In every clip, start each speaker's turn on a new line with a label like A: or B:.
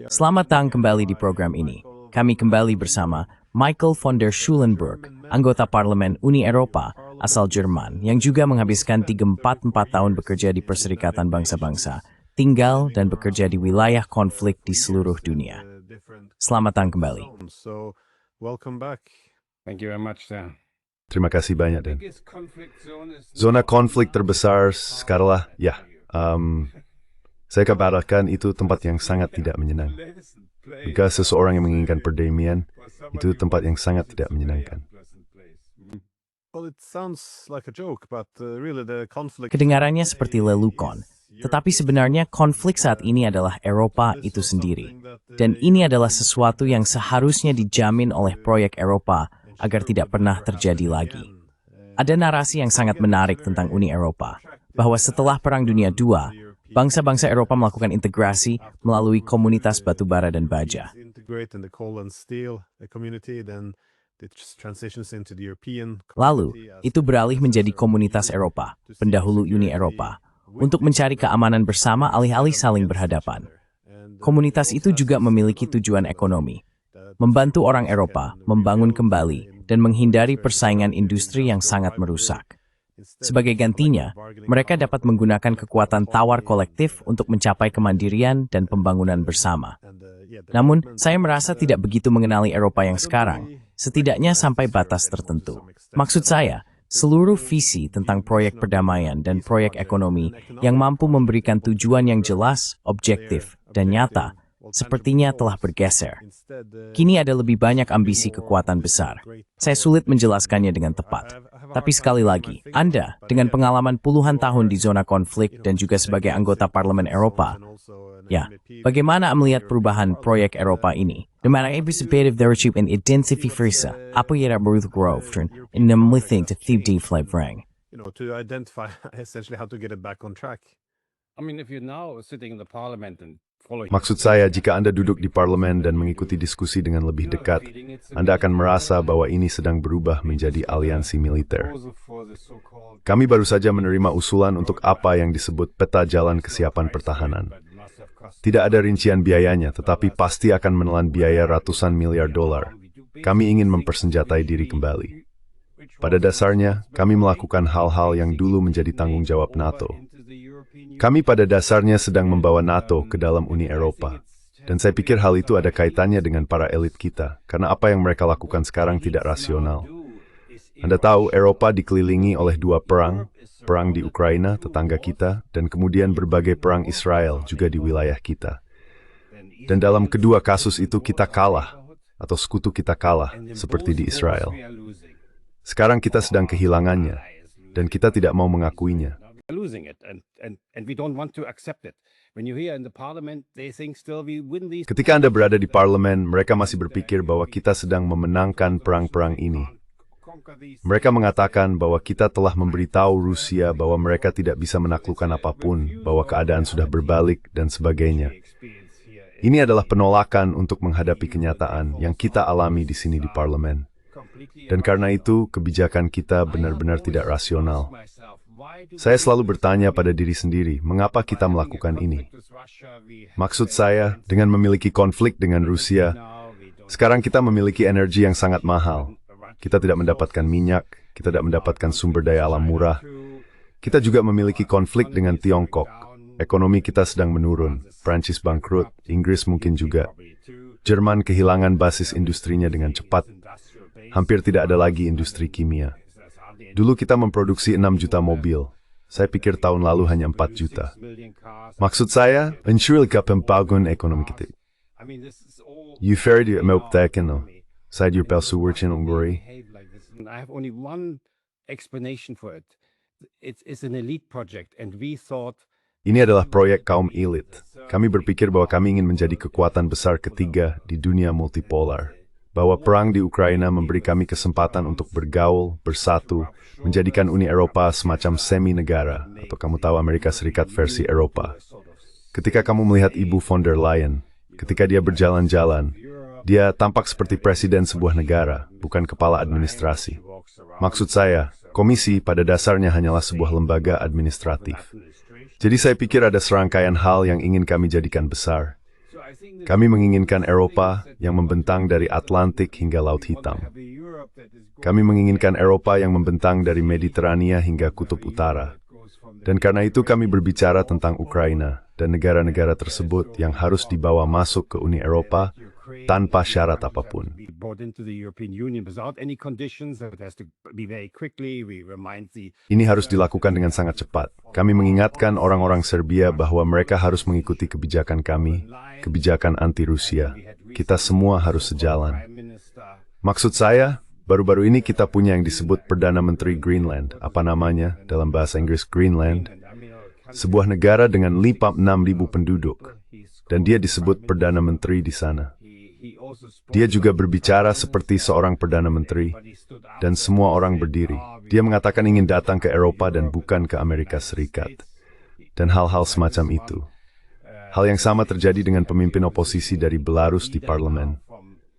A: Selamat datang kembali di program ini. Kami kembali bersama Michael von der Schulenburg, anggota Parlemen Uni Eropa asal Jerman yang juga menghabiskan 34 tahun bekerja di Perserikatan Bangsa-Bangsa, tinggal dan bekerja di wilayah konflik di seluruh dunia. Selamat datang kembali.
B: Thank you very much, sir.
C: Terima kasih banyak, Dan. Zona konflik terbesar sekarang, saya kabarkan itu tempat yang sangat tidak menyenangkan. Jika seseorang yang menginginkan perdamaian, itu tempat yang sangat tidak menyenangkan.
A: Kedengarannya seperti lelucon, tetapi sebenarnya konflik saat ini adalah Eropa itu sendiri. Dan ini adalah sesuatu yang seharusnya dijamin oleh proyek Eropa agar tidak pernah terjadi lagi. Ada narasi yang sangat menarik tentang Uni Eropa, bahwa setelah Perang Dunia II, bangsa-bangsa Eropa melakukan integrasi melalui komunitas batubara dan baja. Lalu, itu beralih menjadi komunitas Eropa, pendahulu Uni Eropa, untuk mencari keamanan bersama alih-alih saling berhadapan. Komunitas itu juga memiliki tujuan ekonomi, membantu orang Eropa membangun kembali dan menghindari persaingan industri yang sangat merusak. Sebagai gantinya, mereka dapat menggunakan kekuatan tawar kolektif untuk mencapai kemandirian dan pembangunan bersama. Namun, saya merasa tidak begitu mengenali Eropa yang sekarang, setidaknya sampai batas tertentu. Maksud saya, seluruh visi tentang proyek perdamaian dan proyek ekonomi yang mampu memberikan tujuan yang jelas, objektif, dan nyata, sepertinya telah bergeser. Kini ada lebih banyak ambisi kekuatan besar. Saya sulit menjelaskannya dengan tepat. Tapi sekali lagi, Anda, dengan pengalaman puluhan tahun di zona konflik dan juga sebagai anggota Parlemen Eropa, bagaimana melihat perubahan proyek Eropa ini? De mana participative daarop en identificeren, apa yang berubah in the thing to verandering.
B: To identify essentially how to get it back on track. I mean, if you're now sitting in the parliament and
C: Maksud saya, jika Anda duduk di parlemen dan mengikuti diskusi dengan lebih dekat, Anda akan merasa bahwa ini sedang berubah menjadi aliansi militer. Kami baru saja menerima usulan untuk apa yang disebut peta jalan kesiapan pertahanan. Tidak ada rincian biayanya, tetapi pasti akan menelan biaya ratusan miliar dolar. Kami ingin mempersenjatai diri kembali. Pada dasarnya, kami melakukan hal-hal yang dulu menjadi tanggung jawab NATO. Kami pada dasarnya sedang membawa NATO ke dalam Uni Eropa. Dan saya pikir hal itu ada kaitannya dengan para elit kita, karena apa yang mereka lakukan sekarang tidak rasional. Anda tahu, Eropa dikelilingi oleh dua perang, perang di Ukraina, tetangga kita, dan kemudian berbagai perang Israel juga di wilayah kita. Dan dalam kedua kasus itu kita kalah, atau sekutu kita kalah, seperti di Israel. Sekarang kita sedang kehilangannya, dan kita tidak mau mengakuinya.
B: Losing it and we don't want to accept it. When you hear in the parliament they think still we win these.
C: Ketika Anda berada di parlemen, mereka masih berpikir bahwa kita sedang memenangkan perang-perang ini. Mereka mengatakan bahwa kita telah memberitahu Rusia bahwa mereka tidak bisa menaklukkan apapun, bahwa keadaan sudah berbalik dan sebagainya. Ini adalah penolakan untuk menghadapi kenyataan yang kita alami di sini di parlemen. Dan karena itu, kebijakan kita benar-benar tidak rasional. Saya selalu bertanya pada diri sendiri, mengapa kita melakukan ini? Maksud saya, dengan memiliki konflik dengan Rusia, sekarang kita memiliki energi yang sangat mahal. Kita tidak mendapatkan minyak, kita tidak mendapatkan sumber daya alam murah. Kita juga memiliki konflik dengan Tiongkok. Ekonomi kita sedang menurun. Prancis bangkrut, Inggris mungkin juga. Jerman kehilangan basis industrinya dengan cepat. Hampir tidak ada lagi industri kimia. Dulu kita memproduksi 6 juta mobil. Saya pikir tahun lalu hanya 4 juta. Maksud saya, ensure pembangunan ekonomi kita. You ferry me optekenen. Side your pelsuwerchen ongori.
B: I have only one explanation for it. It's an elite project and we thought
C: ini adalah proyek kaum elit. Kami berpikir bahwa kami ingin menjadi kekuatan besar ketiga di dunia multipolar. Bahwa perang di Ukraina memberi kami kesempatan untuk bergaul, bersatu, menjadikan Uni Eropa semacam semi-negara, atau kamu tahu Amerika Serikat versi Eropa. Ketika kamu melihat Ibu von der Leyen, ketika dia berjalan-jalan, dia tampak seperti presiden sebuah negara, bukan kepala administrasi. Maksud saya, komisi pada dasarnya hanyalah sebuah lembaga administratif. Jadi saya pikir ada serangkaian hal yang ingin kami jadikan besar. Kami menginginkan Eropa yang membentang dari Atlantik hingga Laut Hitam. Kami menginginkan Eropa yang membentang dari Mediterania hingga Kutub Utara. Dan karena itu kami berbicara tentang Ukraina dan negara-negara tersebut yang harus dibawa masuk ke Uni Eropa tanpa syarat apapun. Ini harus dilakukan dengan sangat cepat. Kami mengingatkan orang-orang Serbia bahwa mereka harus mengikuti kebijakan kami, kebijakan anti-Rusia. Kita semua harus sejalan. Maksud saya, baru-baru ini kita punya yang disebut Perdana Menteri Greenland. Apa namanya? Dalam bahasa Inggris Greenland. Sebuah negara dengan 6.000 penduduk. Dan dia disebut Perdana Menteri di sana. Dia juga berbicara seperti seorang Perdana Menteri. Dan semua orang berdiri. Dia mengatakan ingin datang ke Eropa dan bukan ke Amerika Serikat. Dan hal-hal semacam itu. Hal yang sama terjadi dengan pemimpin oposisi dari Belarus di parlemen.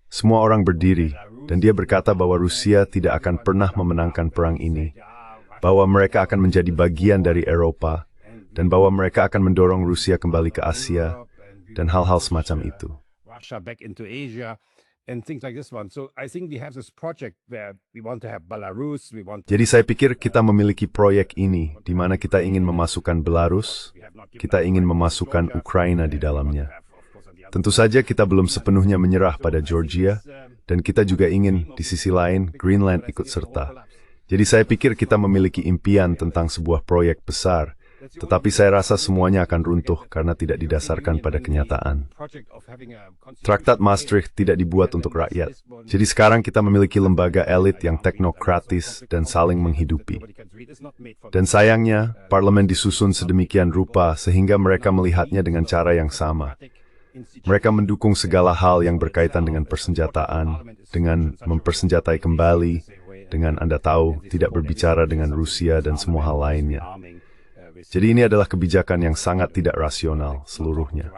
C: Semua orang berdiri. Dan dia berkata bahwa Rusia tidak akan pernah memenangkan perang ini, bahwa mereka akan menjadi bagian dari Eropa, dan bahwa mereka akan mendorong Rusia kembali ke Asia, dan hal-hal semacam itu. Jadi saya pikir kita memiliki proyek ini, di mana kita ingin memasukkan Belarus, kita ingin memasukkan Ukraina di dalamnya. Tentu saja kita belum sepenuhnya menyerah pada Georgia, dan kita juga ingin, di sisi lain, Greenland ikut serta. Jadi saya pikir kita memiliki impian tentang sebuah proyek besar, tetapi saya rasa semuanya akan runtuh karena tidak didasarkan pada kenyataan. Traktat Maastricht tidak dibuat untuk rakyat. Jadi sekarang kita memiliki lembaga elit yang teknokratis dan saling menghidupi. Dan sayangnya, parlemen disusun sedemikian rupa sehingga mereka melihatnya dengan cara yang sama. Mereka mendukung segala hal yang berkaitan dengan persenjataan, dengan mempersenjatai kembali, dengan Anda tahu, tidak berbicara dengan Rusia dan semua hal lainnya. Jadi ini adalah kebijakan yang sangat tidak rasional seluruhnya.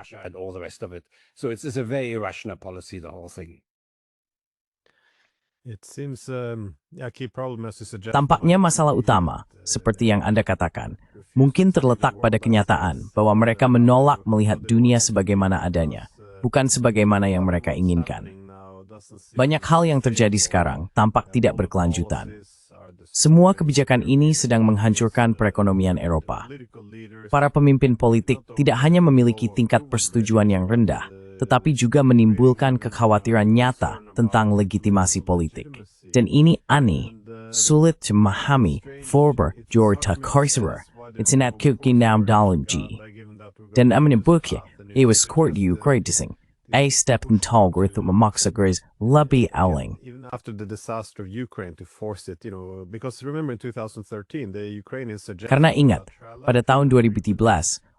A: Tampaknya masalah utama, seperti yang Anda katakan, mungkin terletak pada kenyataan bahwa mereka menolak melihat dunia sebagaimana adanya, bukan sebagaimana yang mereka inginkan. Banyak hal yang terjadi sekarang tampak tidak berkelanjutan. Semua kebijakan ini sedang menghancurkan perekonomian Eropa. Para pemimpin politik tidak hanya memiliki tingkat persetujuan yang rendah, tetapi juga menimbulkan kekhawatiran nyata tentang legitimasi politik. Dan ini aneh, sulit memahami, Forber, Jorta Korsera, internet kukinam dalam G. Dan menyebutnya, was court Ukraine a step in tall untuk memaksa garis lebih awal.
D: Even after the disaster of Ukraine to force it, because remember in 2013 the Ukrainians suggested.
A: Karena ingat, pada tahun 2013,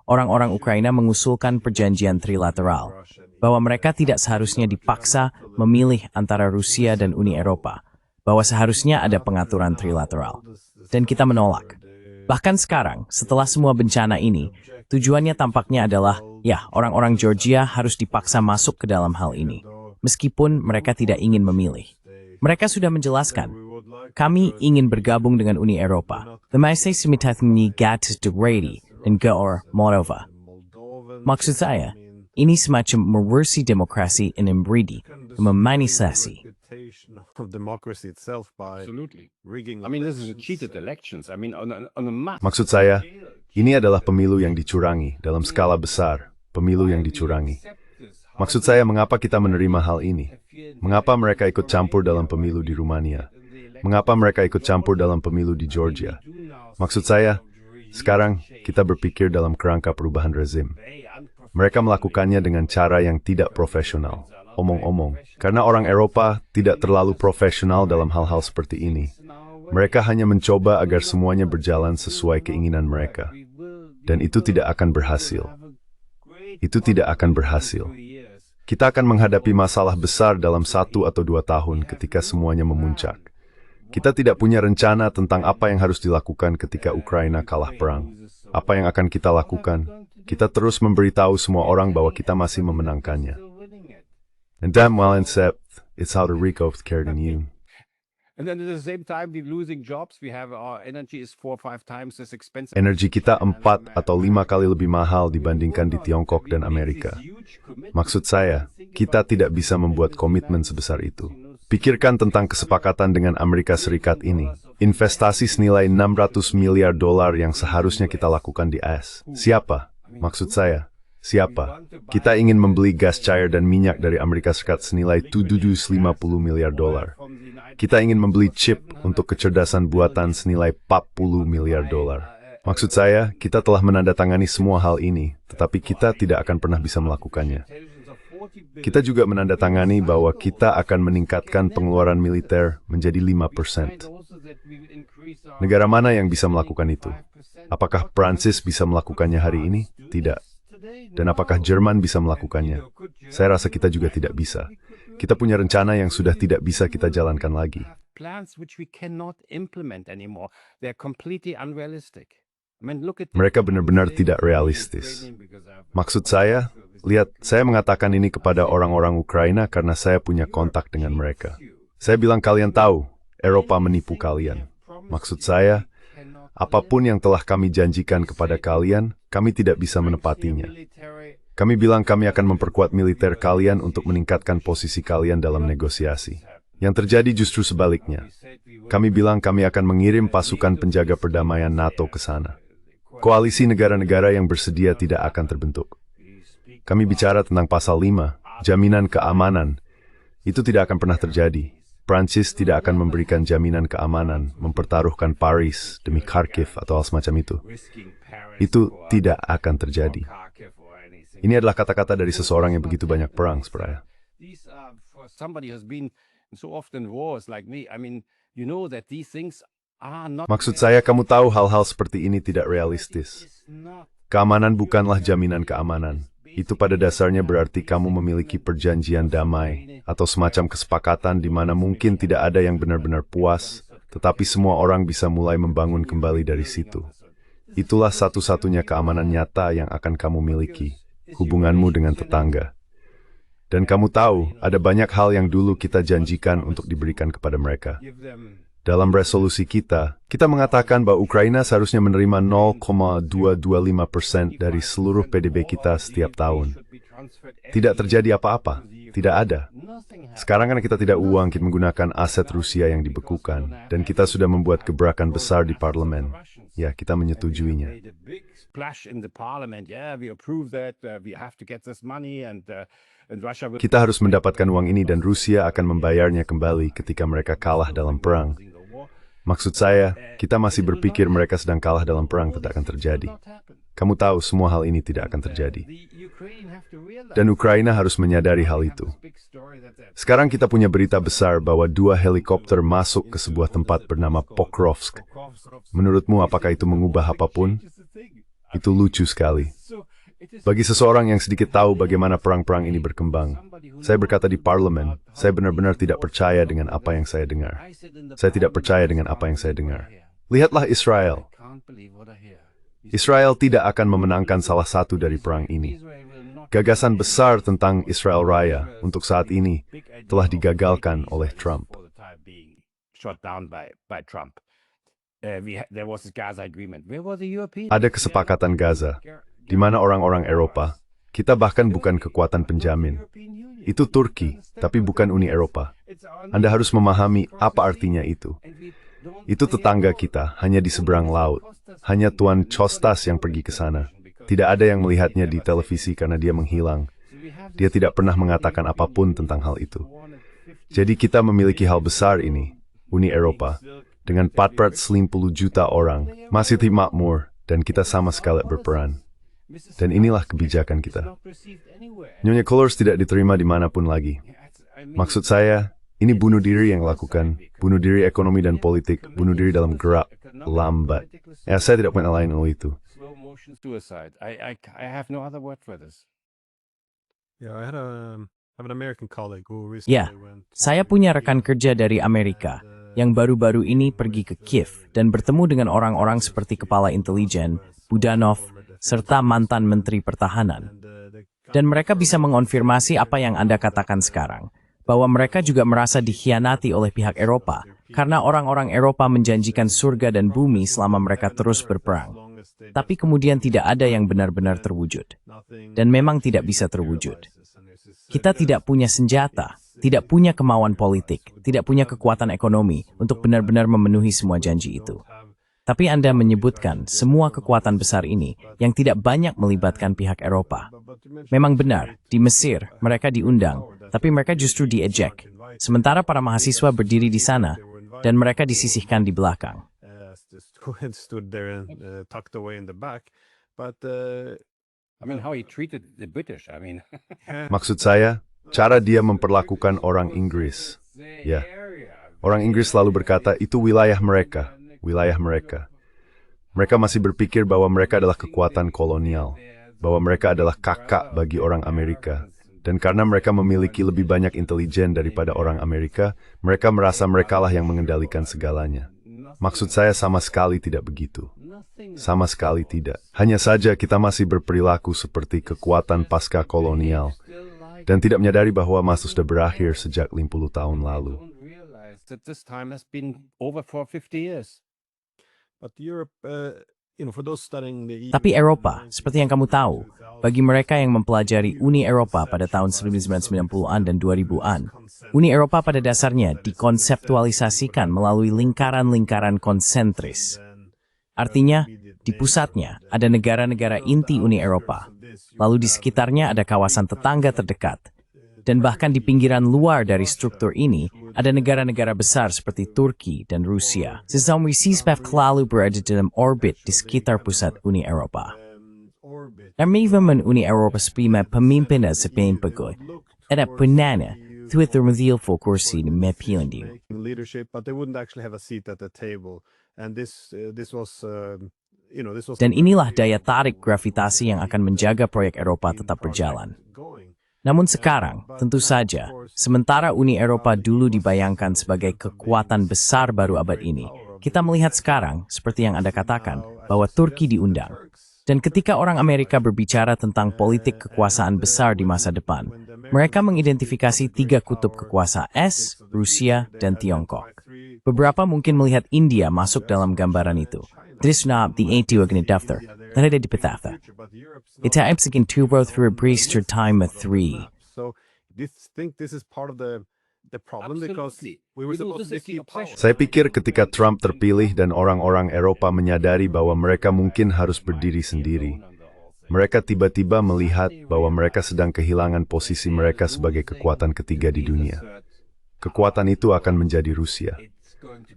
A: orang-orang Ukraina mengusulkan perjanjian trilateral, bahwa mereka tidak seharusnya dipaksa memilih antara Rusia dan Uni Eropa, bahwa seharusnya ada pengaturan trilateral. Dan kita menolak. Bahkan sekarang, setelah semua bencana ini, tujuannya tampaknya adalah, orang-orang Georgia harus dipaksa masuk ke dalam hal ini, meskipun mereka tidak ingin memilih. Mereka sudah menjelaskan, kami ingin bergabung dengan Uni Eropa. Dan Georgia, Moldova. Maksud saya, ini semacam merusi demokrasi dan membridi, memanisasi.
C: Maksud saya, ini adalah pemilu yang dicurangi dalam skala besar, pemilu yang dicurangi. Maksud saya, mengapa kita menerima hal ini? Mengapa mereka ikut campur dalam pemilu di Rumania? Mengapa mereka ikut campur dalam pemilu di Georgia? Maksud saya, sekarang kita berpikir dalam kerangka perubahan rezim. Mereka melakukannya dengan cara yang tidak profesional, omong-omong. Karena orang Eropa tidak terlalu profesional dalam hal-hal seperti ini. Mereka hanya mencoba agar semuanya berjalan sesuai keinginan mereka. Dan itu tidak akan berhasil. Itu tidak akan berhasil. Kita akan menghadapi masalah besar dalam 1 atau 2 tahun ketika semuanya memuncak. Kita tidak punya rencana tentang apa yang harus dilakukan ketika Ukraina kalah perang. Apa yang akan kita lakukan? Kita terus memberitahu semua orang bahwa kita masih memenangkannya. And damn well and it's how the Rico cared in you.
B: And then at the same time, we're losing jobs. We have our energy is 4 or 5 times as expensive.
C: Energi kita 4 atau 5 kali lebih mahal dibandingkan di Tiongkok dan Amerika. Maksud saya, kita tidak bisa membuat komitmen sebesar itu. Pikirkan tentang kesepakatan dengan Amerika Serikat ini. Investasi senilai $600 miliar yang seharusnya kita lakukan di AS. Siapa? Maksud saya, siapa? Kita ingin membeli gas cair dan minyak dari Amerika Serikat senilai $750 miliar. Kita ingin membeli chip untuk kecerdasan buatan senilai $40 miliar. Maksud saya, kita telah menandatangani semua hal ini, tetapi kita tidak akan pernah bisa melakukannya. Kita juga menandatangani bahwa kita akan meningkatkan pengeluaran militer menjadi 5%. Negara mana yang bisa melakukan itu? Apakah Prancis bisa melakukannya hari ini? Tidak. Dan apakah Jerman bisa melakukannya? Saya rasa kita juga tidak bisa. Kita punya rencana yang sudah tidak bisa kita jalankan lagi. Mereka benar-benar tidak realistis. Maksud saya, lihat, saya mengatakan ini kepada orang-orang Ukraina karena saya punya kontak dengan mereka. Saya bilang kalian tahu, Eropa menipu kalian. Maksud saya, apapun yang telah kami janjikan kepada kalian, kami tidak bisa menepatinya. Kami bilang kami akan memperkuat militer kalian untuk meningkatkan posisi kalian dalam negosiasi. Yang terjadi justru sebaliknya. Kami bilang kami akan mengirim pasukan penjaga perdamaian NATO ke sana. Koalisi negara-negara yang bersedia tidak akan terbentuk. Kami bicara tentang pasal 5, jaminan keamanan. Itu tidak akan pernah terjadi. Prancis tidak akan memberikan jaminan keamanan, mempertaruhkan Paris demi Kharkiv atau hal semacam itu. Itu tidak akan terjadi. Ini adalah kata-kata dari seseorang yang begitu banyak perang, sebenarnya. Maksud saya, kamu tahu hal-hal seperti ini tidak realistis. Keamanan bukanlah jaminan keamanan. Itu pada dasarnya berarti kamu memiliki perjanjian damai atau semacam kesepakatan di mana mungkin tidak ada yang benar-benar puas, tetapi semua orang bisa mulai membangun kembali dari situ. Itulah satu-satunya keamanan nyata yang akan kamu miliki, hubunganmu dengan tetangga. Dan kamu tahu, ada banyak hal yang dulu kita janjikan untuk diberikan kepada mereka. Dalam resolusi kita mengatakan bahwa Ukraina seharusnya menerima 0,225% dari seluruh PDB kita setiap tahun. Tidak terjadi apa-apa, tidak ada. Sekarang kan kita tidak uang, kita menggunakan aset Rusia yang dibekukan, dan kita sudah membuat gebrakan besar di parlemen. Ya, kita menyetujuinya. Kita harus mendapatkan uang ini dan Rusia akan membayarnya kembali ketika mereka kalah dalam perang. Maksud saya, kita masih berpikir mereka sedang kalah dalam perang tidak akan terjadi. Kamu tahu semua hal ini tidak akan terjadi. Dan Ukraina harus menyadari hal itu. Sekarang kita punya berita besar bahwa 2 helikopter masuk ke sebuah tempat bernama Pokrovsk. Menurutmu apakah itu mengubah apapun? Itu lucu sekali. Bagi seseorang yang sedikit tahu bagaimana perang-perang ini berkembang, saya berkata di parlemen, saya benar-benar tidak percaya dengan apa yang saya dengar. Saya tidak percaya dengan apa yang saya dengar. Lihatlah Israel. Israel tidak akan memenangkan salah satu dari perang ini. Gagasan besar tentang Israel Raya untuk saat ini telah digagalkan oleh Trump. Ada kesepakatan Gaza, di mana orang-orang Eropa, kita bahkan bukan kekuatan penjamin. Itu Turki, tapi bukan Uni Eropa. Anda harus memahami apa artinya itu. Itu tetangga kita, hanya di seberang laut. Hanya Tuan Costas yang pergi ke sana. Tidak ada yang melihatnya di televisi karena dia menghilang. Dia tidak pernah mengatakan apapun tentang hal itu. Jadi kita memiliki hal besar ini, Uni Eropa, dengan 450 juta orang, masih makmur, dan kita sama sekali berperan. Dan inilah kebijakan kita. Nyonya Colors tidak diterima dimanapun lagi. Maksud saya, ini bunuh diri yang lakukan. Bunuh diri ekonomi dan politik. Bunuh diri dalam gerak lambat. Ya, saya tidak punya lain oleh itu.
A: Ya, saya punya rekan kerja dari Amerika yang baru-baru ini pergi ke Kiev dan bertemu dengan orang-orang seperti Kepala Intelijen, Budanov, serta mantan Menteri Pertahanan. Dan mereka bisa mengonfirmasi apa yang Anda katakan sekarang, bahwa mereka juga merasa dikhianati oleh pihak Eropa karena orang-orang Eropa menjanjikan surga dan bumi selama mereka terus berperang. Tapi kemudian tidak ada yang benar-benar terwujud. Dan memang tidak bisa terwujud. Kita tidak punya senjata, tidak punya kemauan politik, tidak punya kekuatan ekonomi untuk benar-benar memenuhi semua janji itu. Tapi Anda menyebutkan semua kekuatan besar ini yang tidak banyak melibatkan pihak Eropa. Memang benar, di Mesir mereka diundang, tapi mereka justru diejek. Sementara para mahasiswa berdiri di sana dan mereka disisihkan di belakang.
B: How he treated the British,
C: Maksud saya, cara dia memperlakukan orang Inggris. Ya, orang Inggris selalu berkata itu wilayah mereka, wilayah mereka. Mereka masih berpikir bahwa mereka adalah kekuatan kolonial, bahwa mereka adalah kakak bagi orang Amerika. Dan karena mereka memiliki lebih banyak intelijen daripada orang Amerika, mereka merasa merekalah yang mengendalikan segalanya. Maksud saya sama sekali tidak begitu. Sama sekali tidak. Hanya saja kita masih berperilaku seperti kekuatan pasca kolonial dan tidak menyadari bahwa masa sudah berakhir sejak 50 tahun lalu.
A: Tapi Eropa, seperti yang kamu tahu, bagi mereka yang mempelajari Uni Eropa pada tahun 1990-an dan 2000-an, Uni Eropa pada dasarnya dikonseptualisasikan melalui lingkaran-lingkaran konsentris. Artinya, di pusatnya ada negara-negara inti Uni Eropa, lalu di sekitarnya ada kawasan tetangga terdekat, dan bahkan di pinggiran luar dari struktur ini ada negara-negara besar seperti Turki dan Rusia. Sesama lalu berada dalam orbit di sekitar pusat Uni Eropa. Armivaman Uni Eropa sepima pemimpinnya sepenuhnya pegawai, ada penana Twitter medil for kursi di mepilandim. Dan inilah daya tarik gravitasi yang akan menjaga proyek Eropa tetap berjalan. Namun sekarang, tentu saja, sementara Uni Eropa dulu dibayangkan sebagai kekuatan besar baru abad ini, kita melihat sekarang, seperti yang Anda katakan, bahwa Turki diundang. Dan ketika orang Amerika berbicara tentang politik kekuasaan besar di masa depan, mereka mengidentifikasi 3 kutub kekuasaan Rusia, dan Tiongkok. Beberapa mungkin melihat India masuk dalam gambaran itu. Disnab di Etiogene daftar, dan ada di petata. Ita epsikin tubo through a breaster time of 3.
C: Saya pikir ketika Trump terpilih dan orang-orang Eropa menyadari bahwa mereka mungkin harus berdiri sendiri, mereka tiba-tiba melihat bahwa mereka sedang kehilangan posisi mereka sebagai kekuatan ketiga di dunia. Kekuatan itu akan menjadi Rusia.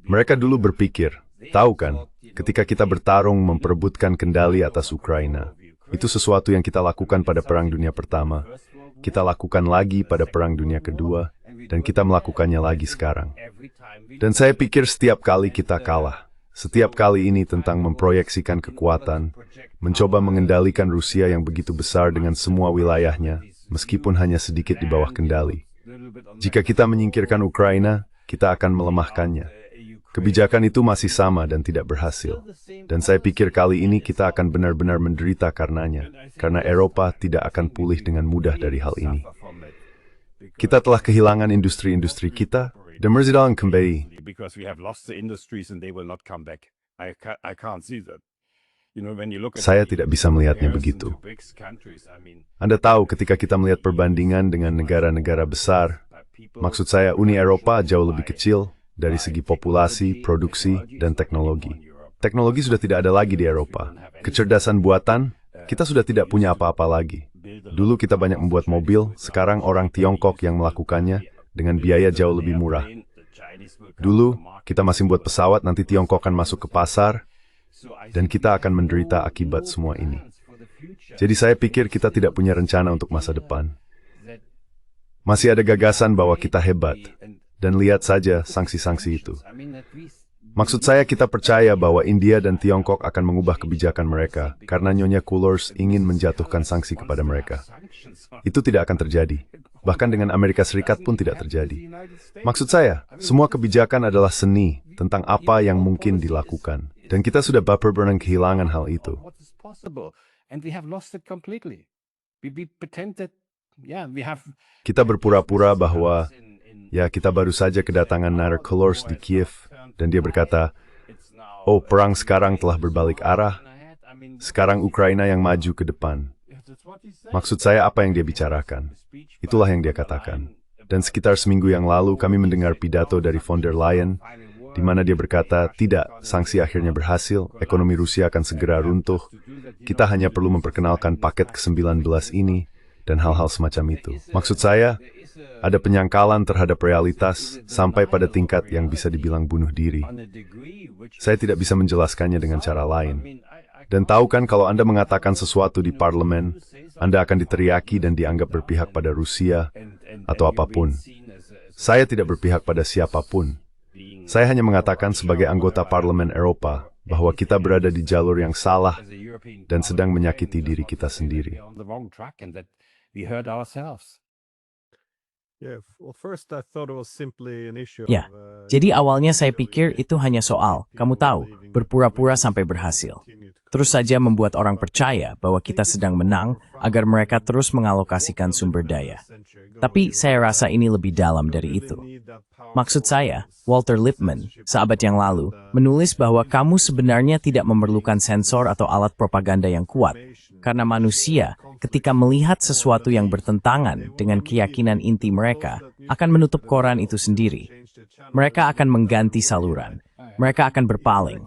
C: Mereka dulu berpikir, tahu kan, ketika kita bertarung memperebutkan kendali atas Ukraina, itu sesuatu yang kita lakukan pada Perang Dunia Pertama, kita lakukan lagi pada Perang Dunia Kedua, dan kita melakukannya lagi sekarang. Dan saya pikir setiap kali kita kalah, setiap kali ini tentang memproyeksikan kekuatan, mencoba mengendalikan Rusia yang begitu besar dengan semua wilayahnya, meskipun hanya sedikit di bawah kendali. Jika kita menyingkirkan Ukraina, kita akan melemahkannya. Kebijakan itu masih sama dan tidak berhasil. Dan saya pikir kali ini kita akan benar-benar menderita karenanya, karena Eropa tidak akan pulih dengan mudah dari hal ini. Kita telah kehilangan industri-industri kita, dan mereka kembali. Saya tidak bisa melihatnya begitu. Anda tahu ketika kita melihat perbandingan dengan negara-negara besar, maksud saya Uni Eropa jauh lebih kecil, dari segi populasi, produksi, dan teknologi. Teknologi sudah tidak ada lagi di Eropa. Kecerdasan buatan, kita sudah tidak punya apa-apa lagi. Dulu kita banyak membuat mobil, sekarang orang Tiongkok yang melakukannya dengan biaya jauh lebih murah. Dulu, kita masih membuat pesawat, nanti Tiongkok akan masuk ke pasar, dan kita akan menderita akibat semua ini. Jadi saya pikir kita tidak punya rencana untuk masa depan. Masih ada gagasan bahwa kita hebat. Dan lihat saja sanksi-sanksi itu. Maksud saya kita percaya bahwa India dan Tiongkok akan mengubah kebijakan mereka karena Nyonya Coolers ingin menjatuhkan sanksi kepada mereka. Itu tidak akan terjadi. Bahkan dengan Amerika Serikat pun tidak terjadi. Maksud saya, semua kebijakan adalah seni tentang apa yang mungkin dilakukan. Dan kita sudah baper berenang kehilangan hal itu. Kita berpura-pura bahwa Ya, kita baru saja kedatangan Nader Kolors di Kiev, dan dia berkata, "Oh, perang sekarang telah berbalik arah. Sekarang Ukraina yang maju ke depan." Maksud saya apa yang dia bicarakan? Itulah yang dia katakan. Dan sekitar seminggu yang lalu kami mendengar pidato dari von der Leyen, di mana dia berkata, tidak, sanksi akhirnya berhasil, ekonomi Rusia akan segera runtuh, kita hanya perlu memperkenalkan paket ke-19 ini, dan hal-hal semacam itu. Maksud saya, ada penyangkalan terhadap realitas sampai pada tingkat yang bisa dibilang bunuh diri. Saya tidak bisa menjelaskannya dengan cara lain. Dan tahu kan kalau Anda mengatakan sesuatu di parlemen, Anda akan diteriaki dan dianggap berpihak pada Rusia atau apapun. Saya tidak berpihak pada siapapun. Saya hanya mengatakan sebagai anggota parlemen Eropa bahwa kita berada di jalur yang salah dan sedang menyakiti diri kita sendiri.
A: Ya, jadi awalnya saya pikir itu hanya soal, kamu tahu, berpura-pura sampai berhasil. Terus saja membuat orang percaya bahwa kita sedang menang agar mereka terus mengalokasikan sumber daya. Tapi saya rasa ini lebih dalam dari itu. Maksud saya, Walter Lippmann, seabad yang lalu, menulis bahwa kamu sebenarnya tidak memerlukan sensor atau alat propaganda yang kuat, karena manusia, ketika melihat sesuatu yang bertentangan dengan keyakinan inti mereka, akan menutup koran itu sendiri. Mereka akan mengganti saluran. Mereka akan berpaling.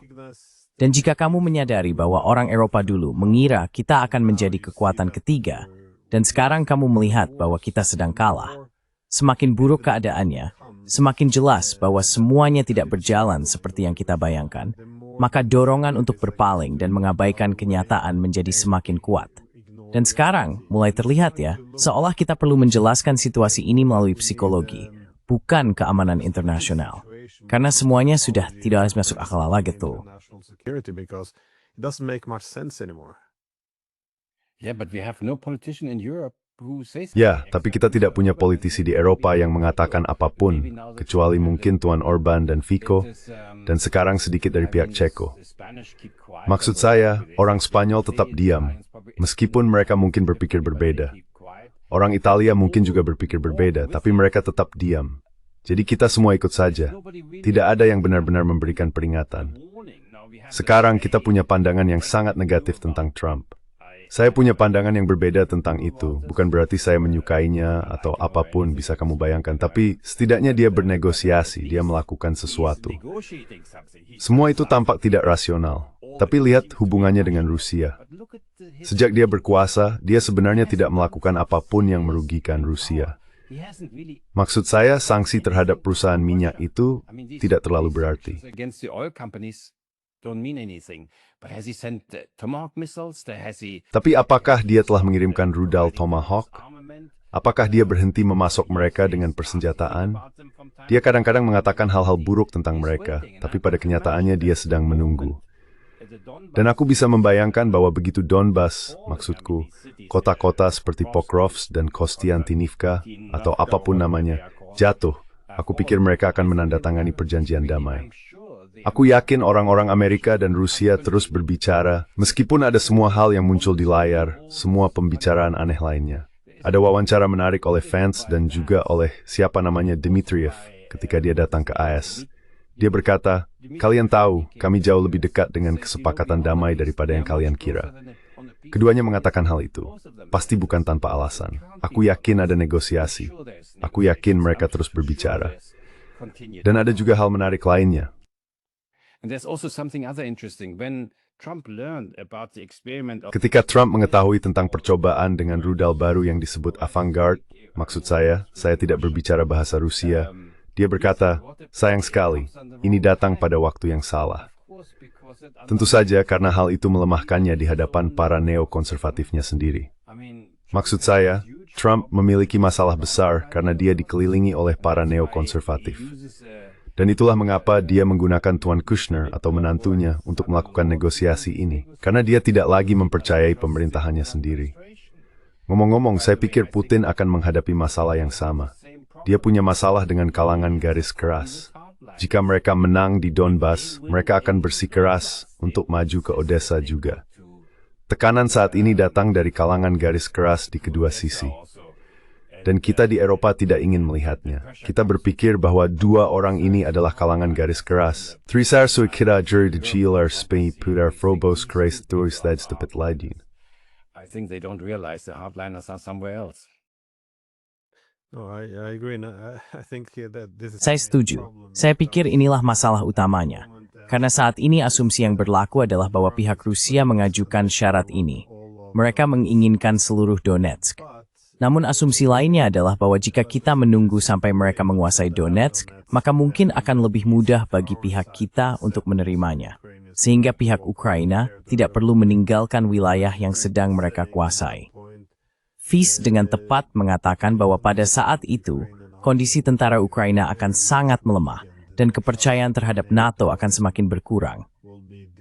A: Dan jika kamu menyadari bahwa orang Eropa dulu mengira kita akan menjadi kekuatan ketiga, dan sekarang kamu melihat bahwa kita sedang kalah, semakin buruk keadaannya, semakin jelas bahwa semuanya tidak berjalan seperti yang kita bayangkan, maka dorongan untuk berpaling dan mengabaikan kenyataan menjadi semakin kuat. Dan sekarang, mulai terlihat ya, seolah kita perlu menjelaskan situasi ini melalui psikologi, bukan keamanan internasional. Karena semuanya sudah tidak harus masuk akal lagi tuh.
C: Ya, tapi kita tidak punya politisi di Eropa yang mengatakan apapun, kecuali mungkin Tuan Orban dan Fico, dan sekarang sedikit dari pihak Ceko. Maksud saya, orang Spanyol tetap diam, meskipun mereka mungkin berpikir berbeda. Orang Italia mungkin juga berpikir berbeda, tapi mereka tetap diam. Jadi kita semua ikut saja. Tidak ada yang benar-benar memberikan peringatan. Sekarang kita punya pandangan yang sangat negatif tentang Trump. Saya punya pandangan yang berbeda tentang itu. Bukan berarti saya menyukainya atau apapun bisa kamu bayangkan. Tapi setidaknya dia bernegosiasi, dia melakukan sesuatu. Semua itu tampak tidak rasional. Tapi lihat hubungannya dengan Rusia. Sejak dia berkuasa, dia sebenarnya tidak melakukan apapun yang merugikan Rusia. Maksud saya, sanksi terhadap perusahaan minyak itu tidak terlalu berarti. Tapi apakah dia telah mengirimkan rudal Tomahawk? Apakah dia berhenti memasok mereka dengan persenjataan? Dia kadang-kadang mengatakan hal-hal buruk tentang mereka, tapi pada kenyataannya dia sedang menunggu. Dan aku bisa membayangkan bahwa begitu Donbas, maksudku, kota-kota seperti Pokrovsk dan Kostiantynivka, atau apapun namanya, jatuh, aku pikir mereka akan menandatangani perjanjian damai. Aku yakin orang-orang Amerika dan Rusia terus berbicara, meskipun ada semua hal yang muncul di layar, semua pembicaraan aneh lainnya. Ada wawancara menarik oleh Vance dan juga oleh siapa namanya Dmitriev ketika dia datang ke AS. Dia berkata, kalian tahu, kami jauh lebih dekat dengan kesepakatan damai daripada yang kalian kira. Keduanya mengatakan hal itu. Pasti bukan tanpa alasan. Aku yakin ada negosiasi. Aku yakin mereka terus berbicara. Dan ada juga hal menarik lainnya. Ketika Trump mengetahui tentang percobaan dengan rudal baru yang disebut Avangard, maksud saya tidak berbicara bahasa Rusia, dia berkata, sayang sekali, ini datang pada waktu yang salah. Tentu saja karena hal itu melemahkannya di hadapan para neokonservatifnya sendiri. Maksud saya, Trump memiliki masalah besar karena dia dikelilingi oleh para neokonservatif. Dan itulah mengapa dia menggunakan Tuan Kushner atau menantunya untuk melakukan negosiasi ini. Karena dia tidak lagi mempercayai pemerintahannya sendiri. Ngomong-ngomong, saya pikir Putin akan menghadapi masalah yang sama. Dia punya masalah dengan kalangan garis keras. Jika mereka menang di Donbas, mereka akan bersikeras untuk maju ke Odessa juga. Tekanan saat ini datang dari kalangan garis keras di kedua sisi. Dan kita di Eropa tidak ingin melihatnya. Kita berpikir bahwa dua orang ini adalah kalangan garis keras. Trisar kira juri de Gilar Spain pudar frobos kreis turis that's the pitlaidin.
B: I think they don't realize the hardliners are somewhere else.
D: No, I agree. No, I think that this is
A: Saya setuju. Saya pikir inilah masalah utamanya. Karena saat ini asumsi yang berlaku adalah bahwa pihak Rusia mengajukan syarat ini. Mereka menginginkan seluruh Donetsk. Namun asumsi lainnya adalah bahwa jika kita menunggu sampai mereka menguasai Donetsk, maka mungkin akan lebih mudah bagi pihak kita untuk menerimanya. Sehingga pihak Ukraina tidak perlu meninggalkan wilayah yang sedang mereka kuasai. Fis dengan tepat mengatakan bahwa pada saat itu, kondisi tentara Ukraina akan sangat melemah dan kepercayaan terhadap NATO akan semakin berkurang.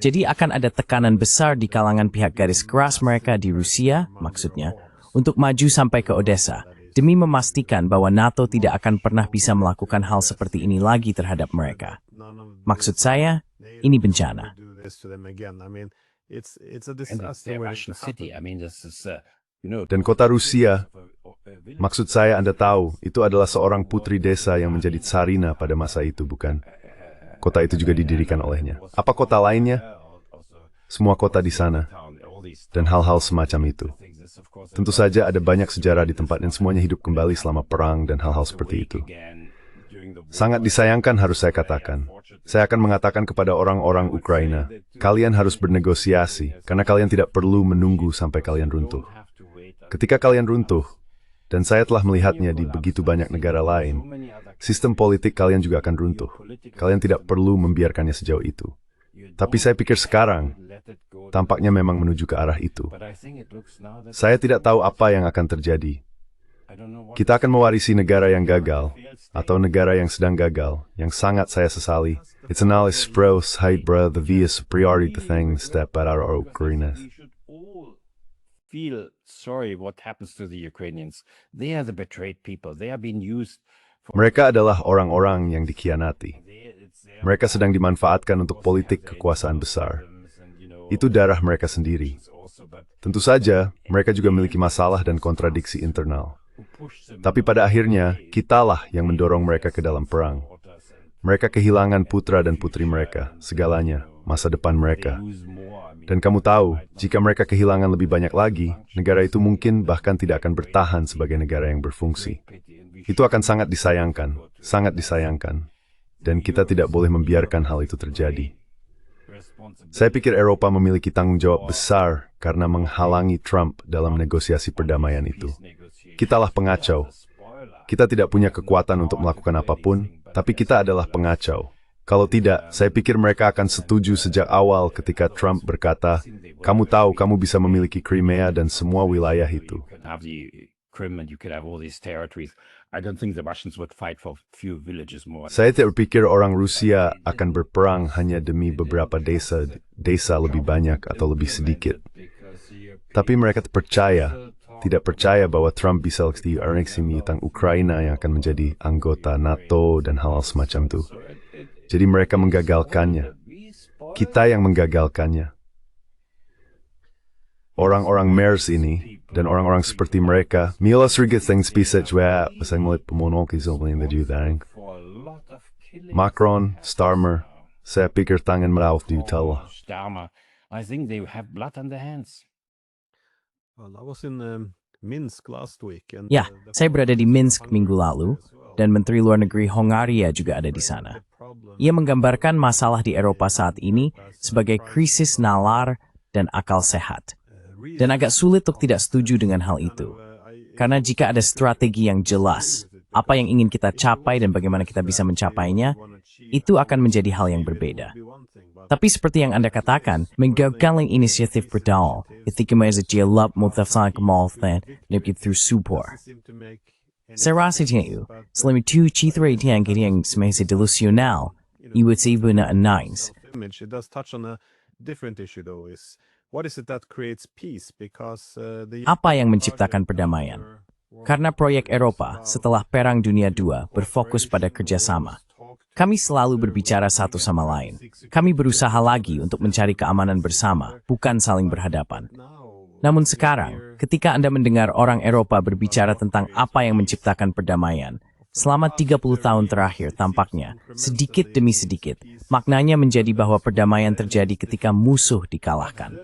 A: Jadi akan ada tekanan besar di kalangan pihak garis keras mereka di Rusia, maksudnya, untuk maju sampai ke Odessa, demi memastikan bahwa NATO tidak akan pernah bisa melakukan hal seperti ini lagi terhadap mereka. Maksud saya, ini bencana.
C: Dan kota Rusia, maksud saya Anda tahu, itu adalah seorang putri desa yang menjadi tsarina pada masa itu, bukan? Kota itu juga didirikan olehnya. Apa kota lainnya? Semua kota di sana. Dan hal-hal semacam itu. Tentu saja ada banyak sejarah di tempat dan semuanya hidup kembali selama perang dan hal-hal seperti itu. Sangat disayangkan harus saya katakan. Saya akan mengatakan kepada orang-orang Ukraina, kalian harus bernegosiasi, karena kalian tidak perlu menunggu sampai kalian runtuh. Ketika kalian runtuh, dan saya telah melihatnya di begitu banyak negara lain, sistem politik kalian juga akan runtuh. Kalian tidak perlu membiarkannya sejauh itu. Tapi saya pikir sekarang, tampaknya memang menuju ke arah itu. Saya tidak tahu apa yang akan terjadi. Kita akan mewarisi negara yang gagal, atau negara yang sedang gagal, yang sangat saya sesali. It's an alis pros hydra the via superiority the things that but our Ukrainas.
B: Feel sorry what happens to the Ukrainians. They are the betrayed people. They are being used.
C: Mereka adalah orang-orang yang dikhianati. Mereka sedang dimanfaatkan untuk politik kekuasaan besar. Itu darah mereka sendiri. Tentu saja, mereka juga memiliki masalah dan kontradiksi internal. Tapi pada akhirnya, kitalah yang mendorong mereka ke dalam perang. Mereka kehilangan putra dan putri mereka, segalanya, masa depan mereka. Dan kamu tahu, jika mereka kehilangan lebih banyak lagi, negara itu mungkin bahkan tidak akan bertahan sebagai negara yang berfungsi. Itu akan sangat disayangkan, sangat disayangkan. Dan kita tidak boleh membiarkan hal itu terjadi. Saya pikir Eropa memiliki tanggung jawab besar karena menghalangi Trump dalam negosiasi perdamaian itu. Kitalah pengacau. Kita tidak punya kekuatan untuk melakukan apapun, tapi kita adalah pengacau. Kalau tidak, saya pikir mereka akan setuju sejak awal ketika Trump berkata, kamu tahu kamu bisa memiliki Crimea dan semua wilayah itu. Saya tidak berpikir orang Rusia akan berperang hanya demi beberapa desa lebih banyak atau lebih sedikit. Tapi mereka tidak percaya bahwa Trump bisa menganeksimi tentang Ukraina yang akan menjadi anggota NATO dan hal-hal semacam itu. Jadi mereka menggagalkannya. Kita yang menggagalkannya. Orang-orang MERS ini, dan orang-orang seperti mereka, Mila Srigat things bisa juga, pasang mulit pemonok isolin na jutang. Macron, Starmer, saya pikir tangan merawat di utala.
B: I think they have blood on their hands.
D: Well, I was in Minsk last week. And,
A: Ya, saya berada di Minsk minggu lalu, dan Menteri Luar Negeri Hongaria juga ada di sana. Ia menggambarkan masalah di Eropa saat ini sebagai krisis nalar dan akal sehat. Dan agak sulit untuk tidak setuju dengan hal itu. Karena jika ada strategi yang jelas, apa yang ingin kita capai dan bagaimana kita bisa mencapainya, itu akan menjadi hal yang berbeda. Tapi seperti yang Anda katakan, menggagaling inisiatif berdaulat, ketika mereka jelap mutafsan kemaltan, nebit through supor. Saya rasa itu, selama itu citra itu yang semasa delusional, iwat ibu na anais.
D: It does touch on a different issue though, is what is it that creates peace? Because
A: Apa yang menciptakan perdamaian? Karena proyek Eropa setelah Perang Dunia II berfokus pada kerjasama. Kami selalu berbicara satu sama lain. Kami berusaha lagi untuk mencari keamanan bersama, bukan saling berhadapan. Namun sekarang, ketika Anda mendengar orang Eropa berbicara tentang apa yang menciptakan perdamaian, selama 30 tahun terakhir tampaknya, sedikit demi sedikit, maknanya menjadi bahwa perdamaian terjadi ketika musuh dikalahkan.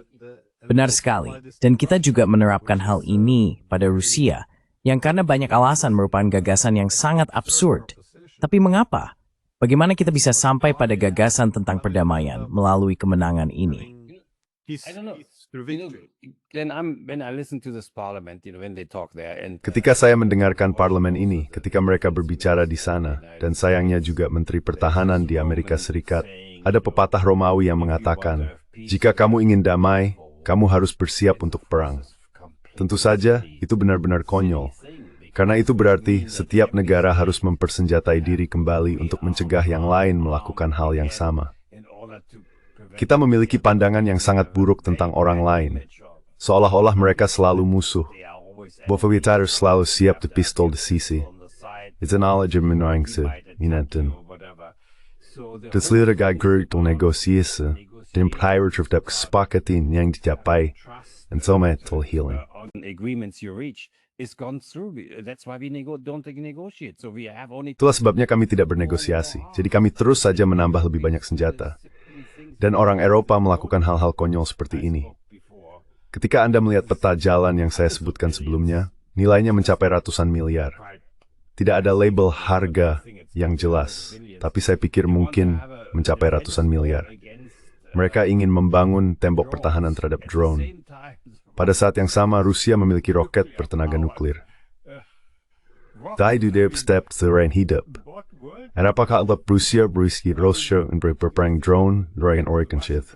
A: Benar sekali, dan kita juga menerapkan hal ini pada Rusia, yang karena banyak alasan merupakan gagasan yang sangat absurd. Tapi mengapa? Bagaimana kita bisa sampai pada gagasan tentang perdamaian melalui kemenangan ini?
B: I don't know. Glenn, when I listen to this parliament, when they talk there, and
C: Ketika saya mendengarkan parlemen ini, ketika mereka berbicara di sana, dan sayangnya juga Menteri Pertahanan di Amerika Serikat, ada pepatah Romawi yang mengatakan, jika kamu ingin damai, kamu harus bersiap untuk perang. Tentu saja, itu benar-benar konyol. Karena itu berarti setiap negara harus mempersenjatai diri kembali untuk mencegah yang lain melakukan hal yang sama. Kita memiliki pandangan yang sangat buruk tentang orang lain, seolah-olah mereka selalu musuh. Bofavitator selalu siap di pistol di sisi. It's an knowledge of menangse, minanten. Deslira gagur itu negosiasi, dan prior terhadap kesepakatan yang dicapai, and so mental healing.
B: agreements you reach is gone through. That's why we don't negotiate. So we have only
C: Itulah sebabnya kami tidak bernegosiasi, jadi kami terus saja menambah lebih banyak senjata. Dan orang Eropa melakukan hal-hal konyol seperti ini. Ketika Anda melihat peta jalan yang saya sebutkan sebelumnya, nilainya mencapai ratusan miliar. Tidak ada label harga yang jelas, tapi saya pikir mungkin mencapai ratusan miliar. Mereka ingin membangun tembok pertahanan terhadap drone. Pada saat yang sama, Rusia memiliki roket bertenaga nuklir. Dai dudep step terrain hidup. En apakah alap Rusia berperang drone dengan Oregon Shith?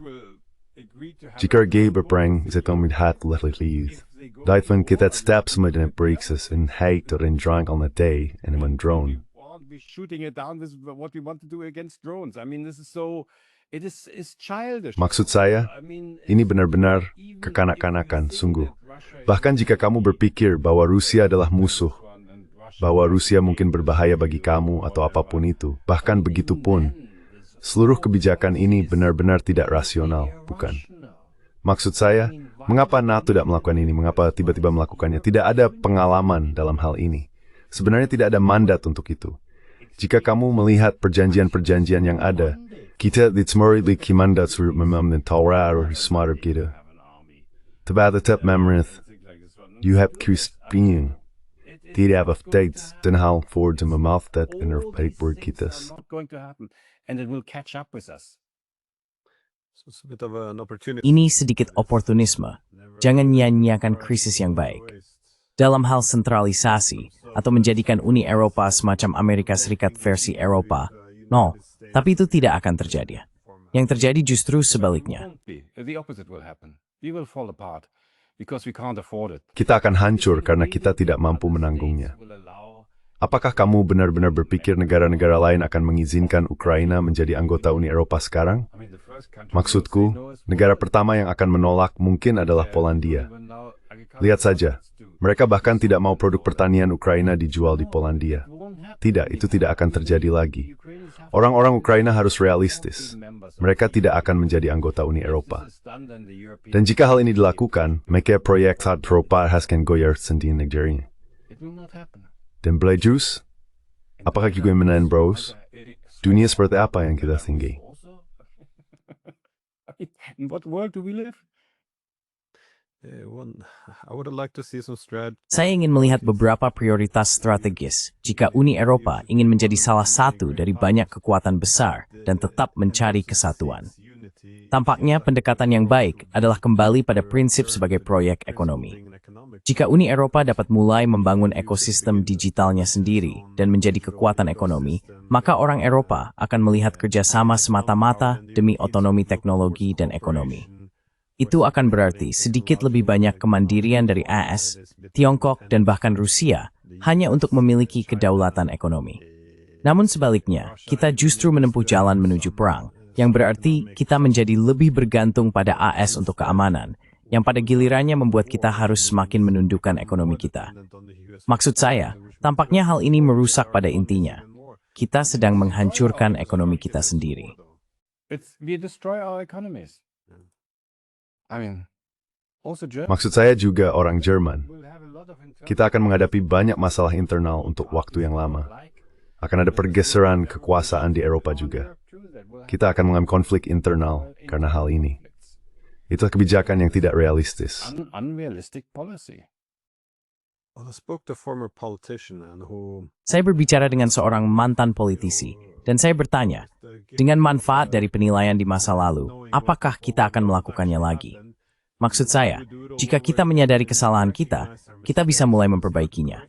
C: Jika gay berperang, zet om hat letterlijk. Dai van kita step semedene breakses in hate or in drank on a day and in drone.
B: be shooting it down with what we want to do against drones. I mean, this is so. It is childish.
C: Maksud saya,
B: I mean,
C: ini benar-benar kekanak-kanakan, sungguh. Bahkan jika kamu berpikir bahwa Rusia adalah musuh, bahwa Rusia mungkin berbahaya bagi kamu atau apapun itu, bahkan begitu pun, seluruh kebijakan ini benar-benar tidak rasional, bukan? Maksud saya, mengapa NATO tidak melakukan ini? Mengapa tiba-tiba melakukannya? Tidak ada pengalaman dalam hal ini. Sebenarnya tidak ada mandat untuk itu. Jika kamu melihat perjanjian-perjanjian yang ada, kita ditsemori kimandat suruh memamnen Torah atau smarter kita. Tebal tetap memrith, you have Christian. Tidak have dates dan hal for the mouth that in our paper kitas.
B: not going to happen, and it will catch up with us.
D: So it's a bit of an opportunity.
A: Ini sedikit oportunisme. Jangan nyanyiakan krisis yang baik. Dalam hal sentralisasi atau menjadikan Uni Eropa semacam Amerika Serikat versi Eropa, no, tapi itu tidak akan terjadi. Yang terjadi justru sebaliknya.
B: Won't be. The opposite will happen. We will fall apart because we can't afford it.
C: Kita akan hancur karena kita tidak mampu menanggungnya.
B: Will allow
C: Apakah kamu benar-benar berpikir negara-negara lain akan mengizinkan Ukraina menjadi anggota Uni Eropa sekarang?
B: I mean, the first country
C: Maksudku, negara pertama yang akan menolak mungkin adalah Polandia.
B: will allow agriculture
C: Lihat saja,
B: to-
C: mereka bahkan tidak mau produk pertanian Ukraina dijual di Polandia.
B: It won't happen.
C: Tidak, itu tidak akan terjadi lagi.
B: Ukrainians have
C: Orang-orang Ukraina harus realistis.
B: members of
C: Mereka tidak akan menjadi anggota Uni Eropa.
B: this done than the European.
C: Dan jika hal ini dilakukan, maka proyek saat Eropa haskan goyar sendiri negaranya.
B: It will not happen.
C: Dan Blejus, apakah juga menahan bros? Dunia seperti apa yang kita tinggi?
B: Also, I mean, in what world do we live?
D: I would like to see some strategy.
A: Saya ingin melihat beberapa prioritas strategis jika Uni Eropa ingin menjadi salah satu dari banyak kekuatan besar dan tetap mencari kesatuan. Tampaknya pendekatan yang baik adalah kembali pada prinsip sebagai proyek ekonomi. Jika Uni Eropa dapat mulai membangun ekosistem digitalnya sendiri dan menjadi kekuatan ekonomi, maka orang Eropa akan melihat kerjasama semata-mata demi otonomi teknologi dan ekonomi. Itu akan berarti sedikit lebih banyak kemandirian dari AS, Tiongkok, dan bahkan Rusia hanya untuk memiliki kedaulatan ekonomi. Namun sebaliknya, kita justru menempuh jalan menuju perang, yang berarti kita menjadi lebih bergantung pada AS untuk keamanan, yang pada gilirannya membuat kita harus semakin menundukkan ekonomi kita. Maksud saya, tampaknya hal ini merusak pada intinya. Kita sedang menghancurkan ekonomi kita sendiri.
B: We destroy our economies. I mean, Also Germany
C: Maksud saya juga orang Jerman.
B: will have a lot of internal
C: Kita akan menghadapi banyak masalah internal untuk waktu yang lama. Akan ada pergeseran kekuasaan di Eropa juga. Kita akan mengalami konflik internal karena hal ini. Itulah kebijakan yang tidak realistis.
B: unrealistic policy.
D: Well, I spoke to a former politician and who
A: Saya berbicara dengan seorang mantan politisi, dan saya bertanya, dengan manfaat dari penilaian di masa lalu, apakah kita akan melakukannya lagi? Maksud saya, jika kita menyadari kesalahan kita, kita bisa mulai memperbaikinya.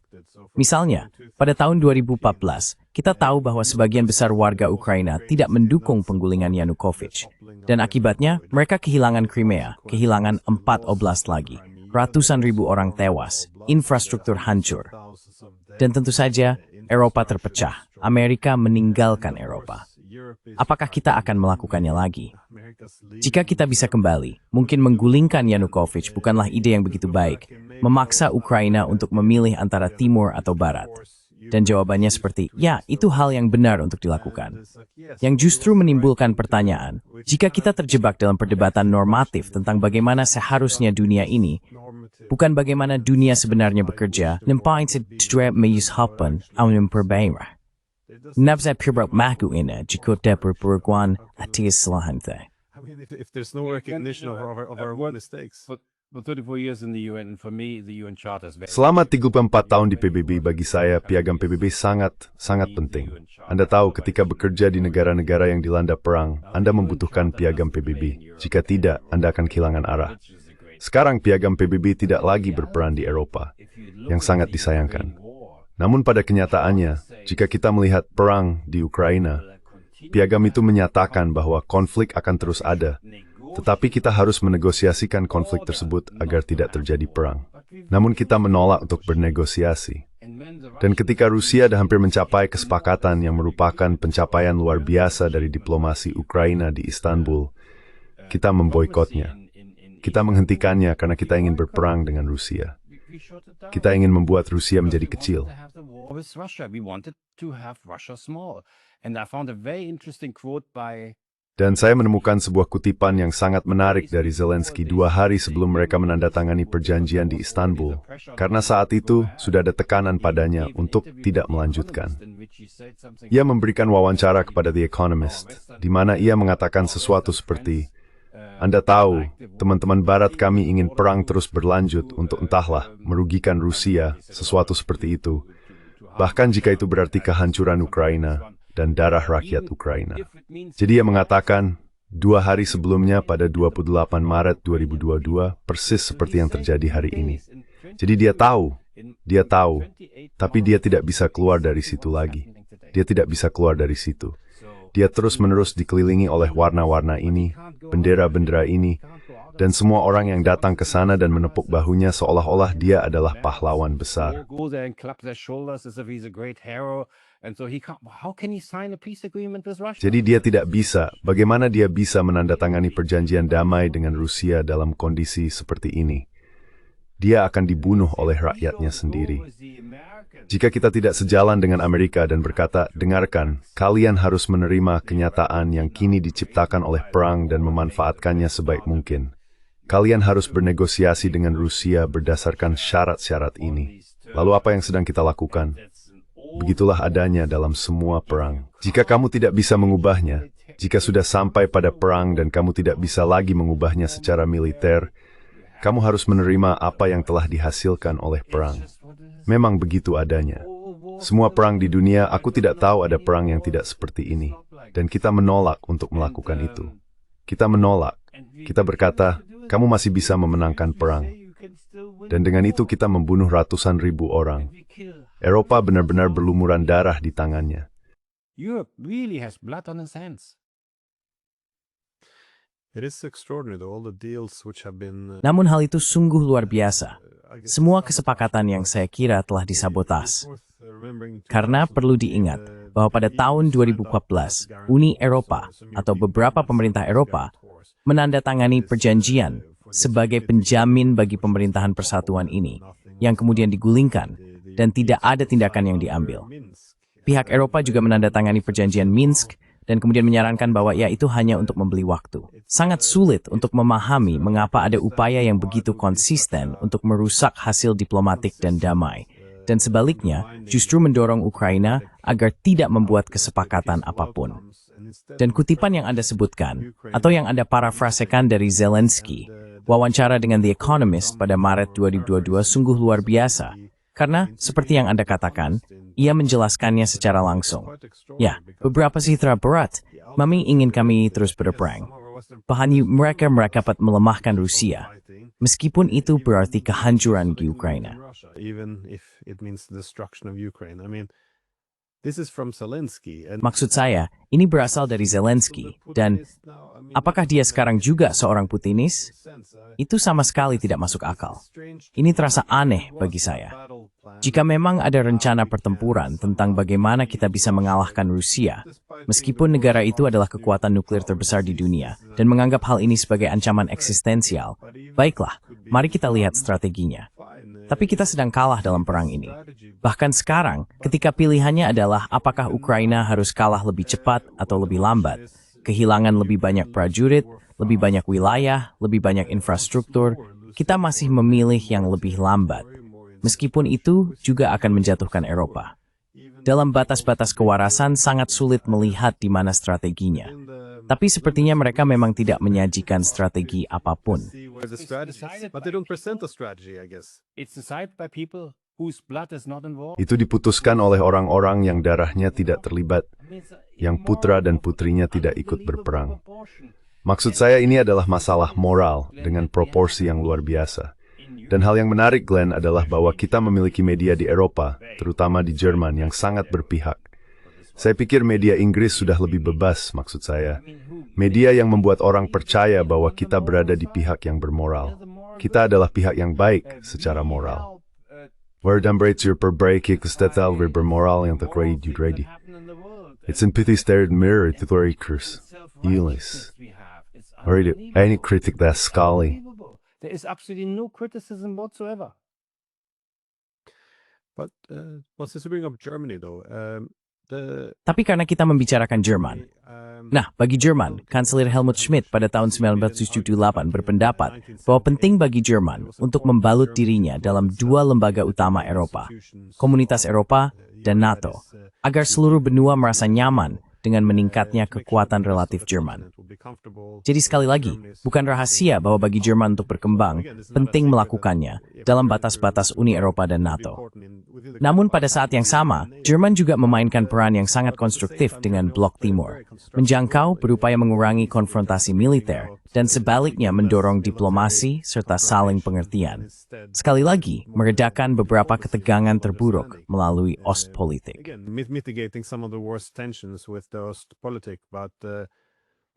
A: Misalnya, pada tahun 2014, kita tahu bahwa sebagian besar warga Ukraina tidak mendukung penggulingan Yanukovych. Dan akibatnya, mereka kehilangan Crimea, kehilangan 4 oblast lagi. Ratusan ribu orang tewas, infrastruktur hancur. Dan tentu saja, Eropa terpecah. Amerika meninggalkan Eropa. Apakah kita akan melakukannya lagi? Jika kita bisa kembali, mungkin menggulingkan Yanukovych bukanlah ide yang begitu baik, memaksa Ukraina untuk memilih antara timur atau barat. Dan jawabannya seperti, ya, itu hal yang benar untuk dilakukan. Yang justru menimbulkan pertanyaan, jika kita terjebak dalam perdebatan normatif tentang bagaimana seharusnya dunia ini, bukan bagaimana dunia sebenarnya bekerja, nampain sedra menyusahapan ang memperbaiki. Nabza pirbak maku ina, jikota perperguan atis selahante.
D: I mean, if there's no recognition of our mistakes.
B: For 34 years in the UN, for me, the UN Charter is very
C: Selama 34 tahun di PBB, bagi saya piagam PBB sangat penting. Anda tahu ketika bekerja di negara-negara yang dilanda perang, Anda membutuhkan piagam PBB. Jika tidak, Anda akan kehilangan arah. Sekarang piagam PBB tidak lagi berperan di Eropa, yang sangat disayangkan. Namun pada kenyataannya, jika kita melihat perang di Ukraina, piagam itu menyatakan bahwa konflik akan terus ada. Tetapi kita harus menegosiasikan konflik tersebut agar tidak terjadi perang. Namun kita menolak untuk bernegosiasi. Dan ketika Rusia dah hampir mencapai kesepakatan yang merupakan pencapaian luar biasa dari diplomasi Ukraina di Istanbul, kita memboikotnya. Kita menghentikannya karena kita ingin berperang dengan Rusia. Kita ingin membuat Rusia menjadi kecil.
B: with Russia. We wanted to have Russia small. And I found a very interesting quote by
C: Dan saya menemukan sebuah kutipan yang sangat menarik dari Zelensky 2 hari sebelum mereka menandatangani perjanjian di Istanbul. Karena saat itu sudah ada tekanan padanya untuk tidak melanjutkan. Ia memberikan wawancara kepada The Economist, di mana ia mengatakan sesuatu seperti, Anda tahu, teman-teman Barat kami ingin perang terus berlanjut untuk entahlah merugikan Rusia, sesuatu seperti itu. Bahkan jika itu berarti kehancuran Ukraina dan darah rakyat Ukraina. Jadi ia mengatakan, 2 hari sebelumnya pada 28 Maret 2022, persis seperti yang terjadi hari ini. Jadi dia tahu, tapi dia tidak bisa keluar dari situ lagi. Dia tidak bisa keluar dari situ. Dia terus-menerus dikelilingi oleh warna-warna ini, bendera-bendera ini, dan semua orang yang datang ke sana dan menepuk bahunya seolah-olah dia adalah pahlawan besar.
B: go there and clap their shoulders as if he's a great hero. And so how can he sign a peace agreement with Russia?
C: Jadi dia tidak bisa, bagaimana dia bisa menandatangani perjanjian damai dengan Rusia dalam kondisi seperti ini? Dia akan dibunuh oleh rakyatnya sendiri. Jika kita tidak sejalan dengan Amerika dan berkata, dengarkan, kalian harus menerima kenyataan yang kini diciptakan oleh perang dan memanfaatkannya sebaik mungkin. Kalian harus bernegosiasi dengan Rusia berdasarkan syarat-syarat ini. Lalu apa yang sedang kita lakukan? Begitulah adanya dalam semua perang. Jika kamu tidak bisa mengubahnya, jika sudah sampai pada perang dan kamu tidak bisa lagi mengubahnya secara militer, kamu harus menerima apa yang telah dihasilkan oleh perang. Memang begitu adanya. Semua perang di dunia, aku tidak tahu ada perang yang tidak seperti ini. Dan kita menolak untuk melakukan itu. Kita menolak. Kita berkata, kamu masih bisa memenangkan perang. Dan dengan itu kita membunuh ratusan ribu orang. Eropa benar-benar berlumuran darah di tangannya.
B: Europe really has blood on its hands.
D: It is extraordinary though, all the deals which have been
A: Namun hal itu sungguh luar biasa. Semua kesepakatan yang saya kira telah disabotas. Karena perlu diingat bahwa pada tahun 2014, Uni Eropa atau beberapa pemerintah Eropa menandatangani perjanjian sebagai penjamin bagi pemerintahan persatuan ini, yang kemudian digulingkan dan tidak ada tindakan yang diambil. Pihak Eropa juga menandatangani perjanjian Minsk dan kemudian menyarankan bahwa ya itu hanya untuk membeli waktu. Sangat sulit untuk memahami mengapa ada upaya yang begitu konsisten untuk merusak hasil diplomatik dan damai. Dan sebaliknya, justru mendorong Ukraina agar tidak membuat kesepakatan apapun. Dan kutipan yang Anda sebutkan, atau yang Anda parafrasekan dari Zelensky, wawancara dengan The Economist pada Maret 2022 sungguh luar biasa. Karena, seperti yang Anda katakan, ia menjelaskannya secara langsung. Ya, beberapa citra berat, Mami ingin kami terus berperang. Bahkan mereka dapat melemahkan Rusia, meskipun itu berarti kehancuran di Ukraina. Maksud saya, ini berasal dari Zelensky, dan apakah dia sekarang juga seorang Putinis? Itu sama sekali tidak masuk akal. Ini terasa aneh bagi saya. Jika memang ada rencana pertempuran tentang bagaimana kita bisa mengalahkan Rusia, meskipun negara itu adalah kekuatan nuklir terbesar di dunia, dan menganggap hal ini sebagai ancaman eksistensial, baiklah, mari kita lihat strateginya. Tapi kita sedang kalah dalam perang ini. Bahkan sekarang, ketika pilihannya adalah apakah Ukraina harus kalah lebih cepat atau lebih lambat, kehilangan lebih banyak prajurit, lebih banyak wilayah, lebih banyak infrastruktur, kita masih memilih yang lebih lambat. Meskipun itu juga akan menjatuhkan Eropa. Dalam batas-batas kewarasan sangat sulit melihat di mana strateginya. Tapi sepertinya mereka memang tidak menyajikan strategi apapun.
C: Itu diputuskan oleh orang-orang yang darahnya tidak terlibat, yang putra dan putrinya tidak ikut berperang. Maksud saya ini adalah masalah moral dengan proporsi yang luar biasa. Dan hal yang menarik, Glenn, adalah bahwa kita memiliki media di Eropa, terutama di Jerman, yang sangat berpihak. Saya pikir media Inggris sudah lebih bebas, maksud saya. Media yang membuat orang percaya bahwa kita berada di pihak yang bermoral. Kita adalah pihak yang baik secara moral. Waarom breed je verbreek gestetel weer bermoral yang terkait jutredi. It's in pity stared mirror to the curse. Ilis. Already, any critic that sekali.
B: There is absolutely no criticism whatsoever.
D: But since we bring up Germany, though,
A: Tapi karena kita membicarakan Jerman. Nah, bagi Jerman, Kanselir Helmut Schmidt pada tahun 1978 berpendapat bahwa penting bagi Jerman untuk membalut dirinya dalam dua lembaga utama Eropa, Komunitas Eropa dan NATO, agar seluruh benua merasa nyaman dengan meningkatnya kekuatan relatif Jerman. Jadi sekali lagi, bukan rahasia bahwa bagi Jerman untuk berkembang, penting melakukannya dalam batas-batas Uni Eropa dan NATO. Namun pada saat yang sama, Jerman juga memainkan peran yang sangat konstruktif dengan Blok Timur, menjangkau berupaya mengurangi konfrontasi militer, dan sebaliknya mendorong diplomasi serta saling pengertian. Sekali lagi, meredakan beberapa ketegangan terburuk melalui Ostpolitik.
D: Mitigating some of the worst tensions with the Ostpolitik, but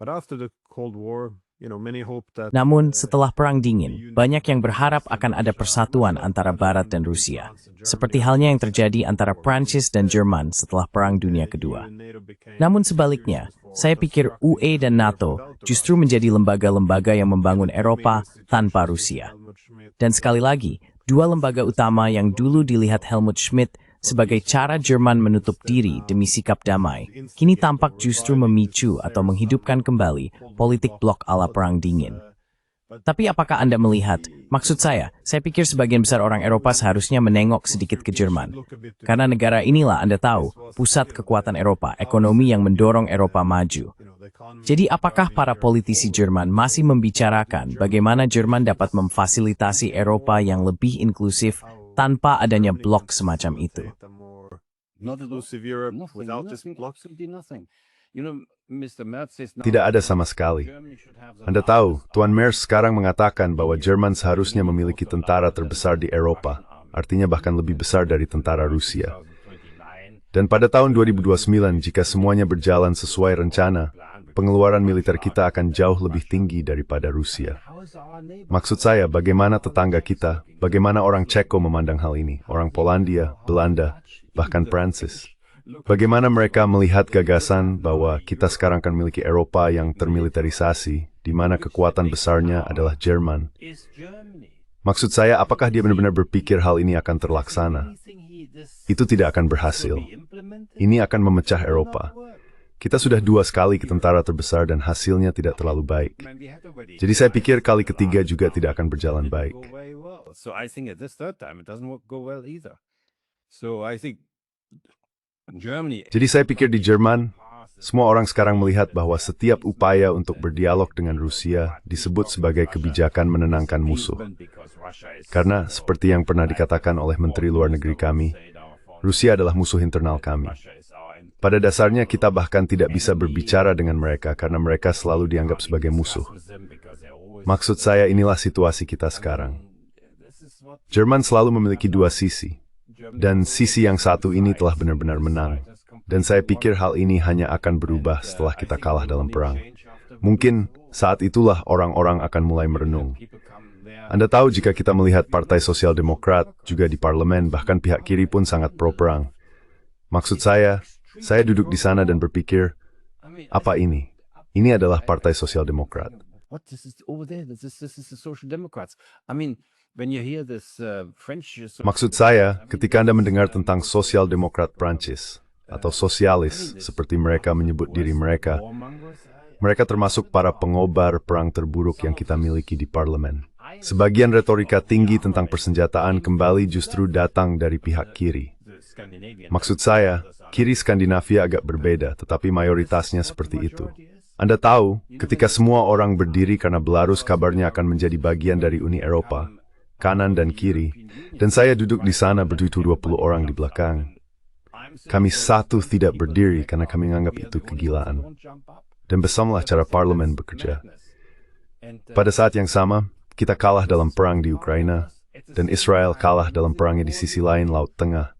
D: after the Cold War, many hope that.
A: Namun, setelah Perang Dingin, banyak yang berharap akan ada persatuan antara Barat dan Rusia, seperti halnya yang terjadi antara Prancis dan Jerman setelah Perang Dunia Kedua. Namun sebaliknya, saya pikir UE dan NATO justru menjadi lembaga-lembaga yang membangun Eropa tanpa Rusia. Dan sekali lagi, dua lembaga utama yang dulu dilihat Helmut Schmidt sebagai cara Jerman menutup diri demi sikap damai, kini tampak justru memicu atau menghidupkan kembali politik blok ala Perang Dingin. Tapi apakah Anda melihat, maksud saya pikir sebagian besar orang Eropa seharusnya menengok sedikit ke Jerman. Karena negara inilah Anda tahu, pusat kekuatan Eropa, ekonomi yang mendorong Eropa maju. Jadi apakah para politisi Jerman masih membicarakan bagaimana Jerman dapat memfasilitasi Eropa yang lebih inklusif tanpa adanya blok semacam itu?
C: Tidak ada sama sekali. Anda tahu, Tuan Merz sekarang mengatakan bahwa Jerman seharusnya memiliki tentara terbesar di Eropa, artinya bahkan lebih besar dari tentara Rusia. Dan pada tahun 2029, jika semuanya berjalan sesuai rencana, pengeluaran militer kita akan jauh lebih tinggi daripada Rusia. Maksud saya, bagaimana tetangga kita, bagaimana orang Ceko memandang hal ini, orang Polandia, Belanda, bahkan Prancis. Bagaimana mereka melihat gagasan bahwa kita sekarang akan memiliki Eropa yang termiliterisasi, di mana kekuatan besarnya adalah Jerman. Maksud saya, apakah dia benar-benar berpikir hal ini akan terlaksana? Itu tidak akan berhasil. Ini akan memecah Eropa. Kita sudah 2 kali ke tentara terbesar dan hasilnya tidak terlalu baik. Jadi saya pikir kali ketiga juga tidak akan berjalan baik.
B: So I think at this third time it doesn't go well either. So I think Germany.
C: Jadi saya pikir di Jerman, semua orang sekarang melihat bahwa setiap upaya untuk berdialog dengan Rusia disebut sebagai kebijakan menenangkan musuh. Karena seperti yang pernah dikatakan oleh Menteri Luar Negeri kami, Rusia adalah musuh internal kami. Pada dasarnya kita bahkan tidak bisa berbicara dengan mereka karena mereka selalu dianggap sebagai musuh. Maksud saya inilah situasi kita sekarang. Jerman selalu memiliki 2 sisi. Dan sisi yang satu ini telah benar-benar menang. Dan saya pikir hal ini hanya akan berubah setelah kita kalah dalam perang. Mungkin saat itulah orang-orang akan mulai merenung. Anda tahu jika kita melihat Partai Sosial Demokrat juga di parlemen, bahkan pihak kiri pun sangat pro-perang. Maksud saya duduk di sana dan berpikir, apa ini? Ini adalah Partai Sosial Demokrat.
B: What this is over there? This is the Social Democrats. I mean, when you hear this French.
C: Maksud saya, ketika Anda mendengar tentang Sosial Demokrat Prancis, atau sosialis, seperti mereka menyebut diri mereka, mereka termasuk para pengobar perang terburuk yang kita miliki di parlemen. Sebagian retorika tinggi tentang persenjataan kembali justru datang dari pihak kiri. Maksud saya, kiri Skandinavia agak berbeda, tetapi mayoritasnya seperti itu. Anda tahu, ketika semua orang berdiri karena Belarus kabarnya akan menjadi bagian dari Uni Eropa, kanan dan kiri, dan saya duduk di sana berdiri 20 orang di belakang. Kami satu tidak berdiri karena kami menganggap itu kegilaan. Dan bersamalah cara parlemen bekerja. Pada saat yang sama, kita kalah dalam perang di Ukraina, dan Israel kalah dalam perangnya di sisi lain Laut Tengah.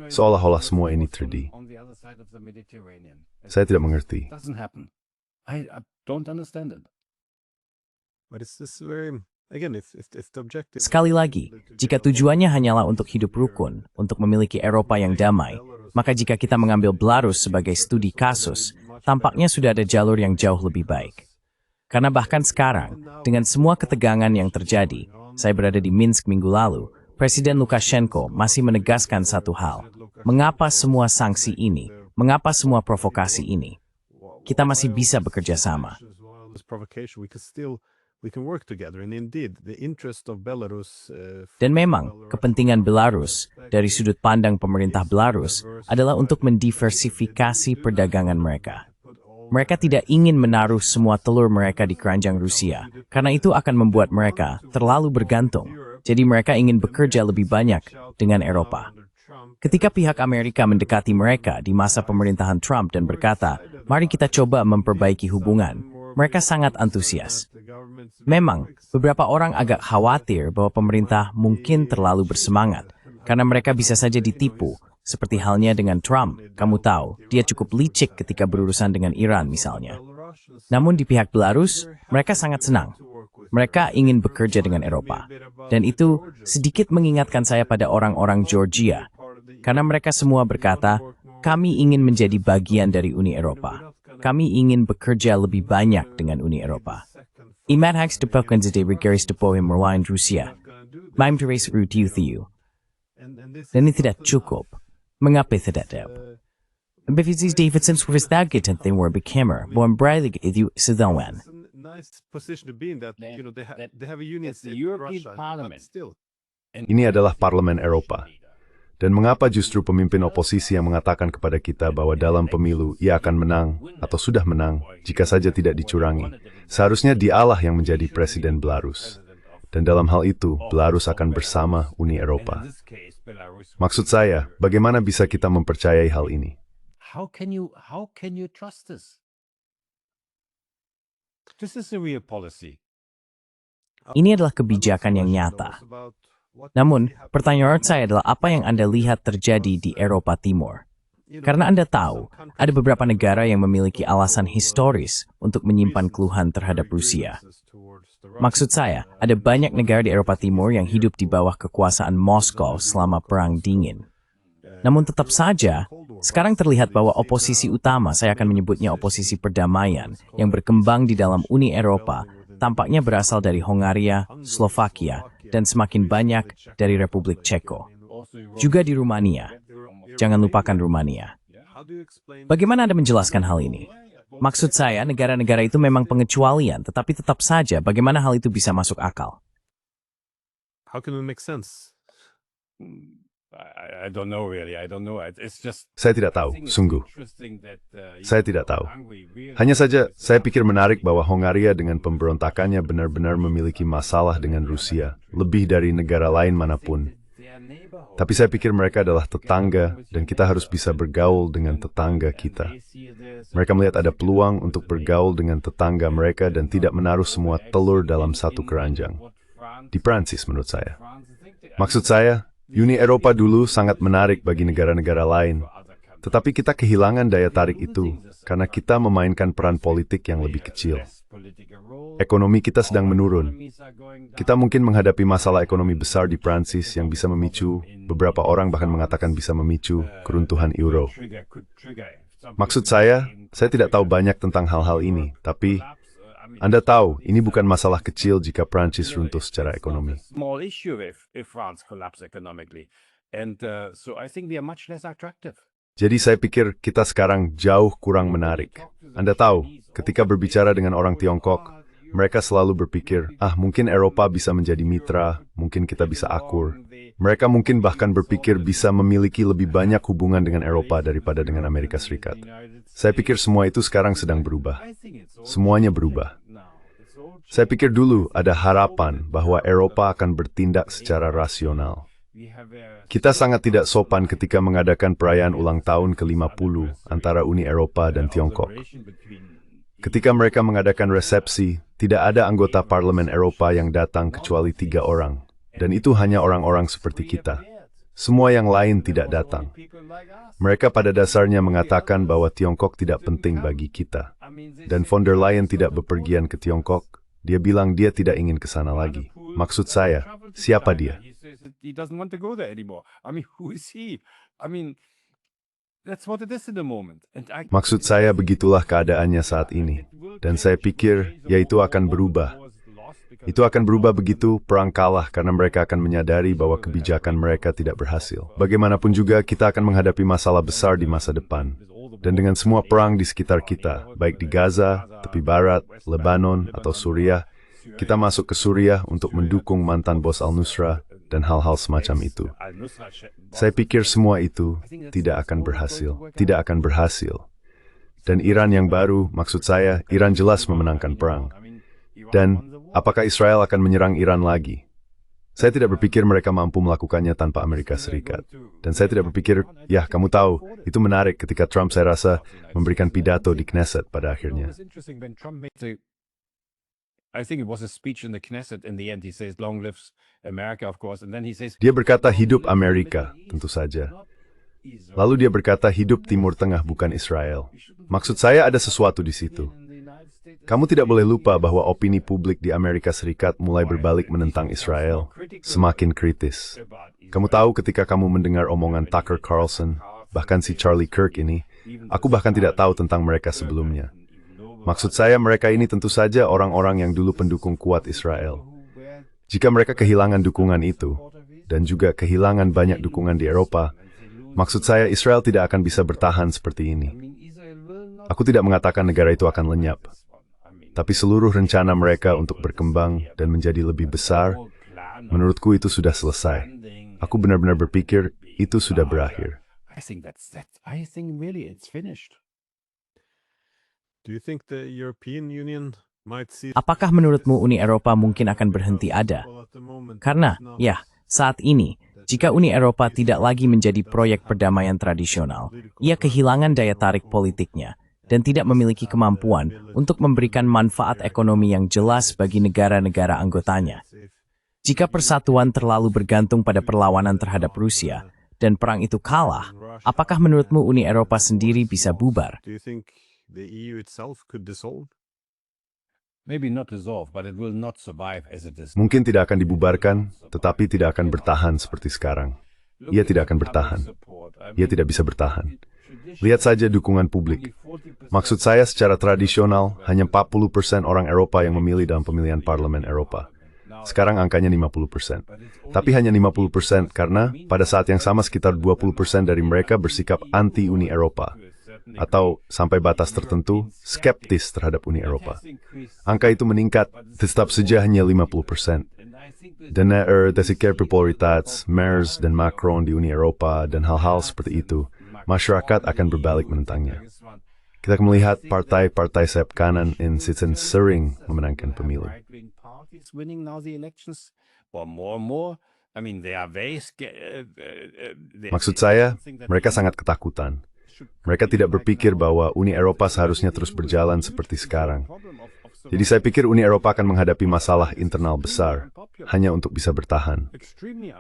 C: Seolah-olah semua ini 3D. Saya tidak mengerti.
B: I don't understand it.
D: But it's this very, again, if the objective.
A: Sekali lagi, jika tujuannya hanyalah untuk hidup rukun, untuk memiliki Eropa yang damai, maka jika kita mengambil Belarus sebagai studi kasus, tampaknya sudah ada jalur yang jauh lebih baik. Karena bahkan sekarang, dengan semua ketegangan yang terjadi, saya berada di Minsk minggu lalu, Presiden Lukashenko masih menegaskan satu hal. Mengapa semua sanksi ini? Mengapa semua provokasi ini? Kita masih bisa bekerja sama. Dan memang, kepentingan Belarus dari sudut pandang pemerintah Belarus adalah untuk mendiversifikasi perdagangan mereka. Mereka tidak ingin menaruh semua telur mereka di keranjang Rusia, karena itu akan membuat mereka terlalu bergantung. Jadi mereka ingin bekerja lebih banyak dengan Eropa. Ketika pihak Amerika mendekati mereka di masa pemerintahan Trump dan berkata, mari kita coba memperbaiki hubungan, mereka sangat antusias. Memang, beberapa orang agak khawatir bahwa pemerintah mungkin terlalu bersemangat, karena mereka bisa saja ditipu, seperti halnya dengan Trump. Kamu tahu, dia cukup licik ketika berurusan dengan Iran misalnya. Namun di pihak Belarus, mereka sangat senang. Mereka ingin bekerja dengan Eropa. Dan itu sedikit mengingatkan saya pada orang-orang Georgia. Karena mereka semua berkata, kami ingin menjadi bagian dari Uni Eropa. Kami ingin bekerja lebih banyak dengan Uni Eropa. Iman haks depokan zede regaris depohim merlain Rusia. Maim teres rutiuthiu. Dan ini tidak cukup. Mengapa tidak dapat? Bevizis Davidson swistagit and they were becamer, born brailig idu sedawan.
C: Ini adalah Parlemen Eropa. Dan mengapa justru pemimpin oposisi yang mengatakan kepada kita bahwa dalam pemilu ia akan menang atau sudah menang jika saja tidak dicurangi. Seharusnya dialah yang menjadi presiden Belarus. Dan dalam hal itu, Belarus akan bersama Uni Eropa. Maksud saya, bagaimana bisa kita mempercayai hal ini?
B: How can you trust this? This is a real policy.
A: Ini adalah kebijakan yang nyata. Namun, pertanyaan saya adalah apa yang Anda lihat terjadi di Eropa Timur? Karena Anda tahu, ada beberapa negara yang memiliki alasan historis untuk menyimpan keluhan terhadap Rusia. Maksud saya, ada banyak negara di Eropa Timur yang hidup di bawah kekuasaan Moskow selama Perang Dingin. Namun tetap saja, sekarang terlihat bahwa oposisi utama, saya akan menyebutnya oposisi perdamaian, yang berkembang di dalam Uni Eropa, tampaknya berasal dari Hongaria, Slovakia, dan semakin banyak dari Republik Ceko. Juga di Rumania. Jangan lupakan Rumania. Bagaimana Anda menjelaskan hal ini? Maksud saya, negara-negara itu memang pengecualian, tetapi tetap saja bagaimana hal itu bisa masuk akal?
D: How can we make sense?
B: I don't know really. I don't know. It's just.
C: Saya tidak tahu, sungguh. Saya
B: Saya
C: tidak tahu. Hanya saja, saya pikir menarik bahwa Hongaria dengan pemberontakannya benar-benar memiliki masalah dengan Rusia, lebih dari negara lain manapun. Tapi saya pikir mereka adalah tetangga, dan kita harus bisa bergaul dengan tetangga kita. Mereka melihat ada peluang untuk bergaul dengan tetangga mereka dan tidak menaruh semua telur dalam satu keranjang. Di Prancis menurut saya. Maksud saya, Uni Eropa dulu sangat menarik bagi negara-negara lain. Tetapi kita kehilangan daya tarik itu, karena kita memainkan peran politik yang lebih kecil. Ekonomi kita sedang menurun. Kita mungkin menghadapi masalah ekonomi besar di Prancis yang bisa memicu, beberapa orang bahkan mengatakan bisa memicu, keruntuhan euro. Maksud saya tidak tahu banyak tentang hal-hal ini, tapi Anda tahu, ini bukan masalah kecil jika Prancis runtuh secara ekonomi.
B: Small issue if France collapse economically, and so I think we are much less attractive.
C: Jadi saya pikir kita sekarang jauh kurang menarik. Anda tahu, ketika berbicara dengan orang Tiongkok, mereka selalu berpikir, mungkin Eropa bisa menjadi mitra, mungkin kita bisa akur. Mereka mungkin bahkan berpikir bisa memiliki lebih banyak hubungan dengan Eropa daripada dengan Amerika Serikat. Saya pikir semua itu sekarang sedang berubah. Semuanya berubah. Saya pikir dulu ada harapan bahwa Eropa akan bertindak secara rasional. Kita sangat tidak sopan ketika mengadakan perayaan ulang tahun ke-50 antara Uni Eropa dan Tiongkok. Ketika mereka mengadakan resepsi, tidak ada anggota Parlemen Eropa yang datang kecuali 3 orang. Dan itu hanya orang-orang seperti kita. Semua yang lain tidak datang. Mereka pada dasarnya mengatakan bahwa Tiongkok tidak penting bagi kita. Dan von der Leyen tidak bepergian ke Tiongkok. Dia bilang dia tidak ingin ke sana lagi. Maksud saya, siapa dia?
B: He doesn't want to go there anymore. I mean, who is he? I mean, that's what it is in the moment.
C: Maksud saya begitulah keadaannya saat ini. Dan saya pikir, ya itu akan berubah. Itu akan berubah begitu perang kalah karena mereka akan menyadari bahwa kebijakan mereka tidak berhasil. Bagaimanapun juga kita akan menghadapi masalah besar di masa depan. Dan dengan semua perang di sekitar kita, baik di Gaza, tepi barat, Lebanon, atau Suriah, kita masuk ke Suriah untuk mendukung mantan bos Al-Nusra dan hal-hal semacam itu. Saya pikir semua itu tidak akan berhasil. Tidak akan berhasil. Dan Iran yang baru, maksud saya, Iran jelas memenangkan perang. Dan apakah Israel akan menyerang Iran lagi? Saya tidak berpikir mereka mampu melakukannya tanpa Amerika Serikat. Dan saya tidak berpikir, ya kamu tahu, itu menarik ketika Trump saya rasa memberikan pidato di Knesset pada akhirnya.
B: I think it was a speech in the Knesset in the end. He says, long lives America, of course. And then he says,
C: Dia berkata hidup Amerika, tentu saja. Lalu dia berkata hidup Timur Tengah bukan Israel. Maksud saya ada sesuatu di situ. Kamu tidak boleh lupa bahwa opini publik di Amerika Serikat mulai berbalik menentang Israel, semakin kritis. Kamu tahu ketika kamu mendengar omongan Tucker Carlson, bahkan si Charlie Kirk ini, aku bahkan tidak tahu tentang mereka sebelumnya. Maksud saya mereka ini tentu saja orang-orang yang dulu pendukung kuat Israel. Jika mereka kehilangan dukungan itu, dan juga kehilangan banyak dukungan di Eropa, maksud saya Israel tidak akan bisa bertahan seperti ini. Aku tidak mengatakan negara itu akan lenyap. Tapi seluruh rencana mereka untuk berkembang dan menjadi lebih besar, menurutku itu sudah selesai. Aku benar-benar berpikir itu sudah berakhir.
B: I think really it's finished.
D: Do you think the European Union might see?
A: Apakah menurutmu Uni Eropa mungkin akan berhenti ada? Karena, ya, saat ini, jika Uni Eropa tidak lagi menjadi proyek perdamaian tradisional, ia kehilangan daya tarik politiknya dan tidak memiliki kemampuan untuk memberikan manfaat ekonomi yang jelas bagi negara-negara anggotanya. Jika persatuan terlalu bergantung pada perlawanan terhadap Rusia, dan perang itu kalah, apakah menurutmu Uni Eropa sendiri bisa bubar?
D: Do you think the EU itself could dissolve?
B: Maybe not dissolve, but it will not survive as it is.
C: Mungkin tidak akan dibubarkan, tetapi tidak akan bertahan seperti sekarang. Ia tidak akan bertahan. Ia tidak bisa bertahan. Lihat saja dukungan publik. Maksud saya secara tradisional, hanya 40% orang Eropa yang memilih dalam pemilihan Parlemen Eropa. Sekarang angkanya 50%. Tapi hanya 50% karena pada saat yang sama sekitar 20% dari mereka bersikap anti-Uni Eropa. atau sampai batas tertentu, skeptis terhadap Uni Eropa. Angka itu meningkat, tetap saja hanya 50%. Dan tersikir popularitas Merz dan Macron di Uni Eropa dan hal-hal seperti itu, masyarakat akan berbalik menentangnya. Kita akan melihat partai-partai sayap kanan insisten sering memenangkan pemilu. Maksud saya, mereka sangat ketakutan. Mereka tidak berpikir bahwa Uni Eropa seharusnya terus berjalan seperti sekarang. Jadi saya pikir Uni Eropa akan menghadapi masalah internal besar, hanya untuk bisa bertahan.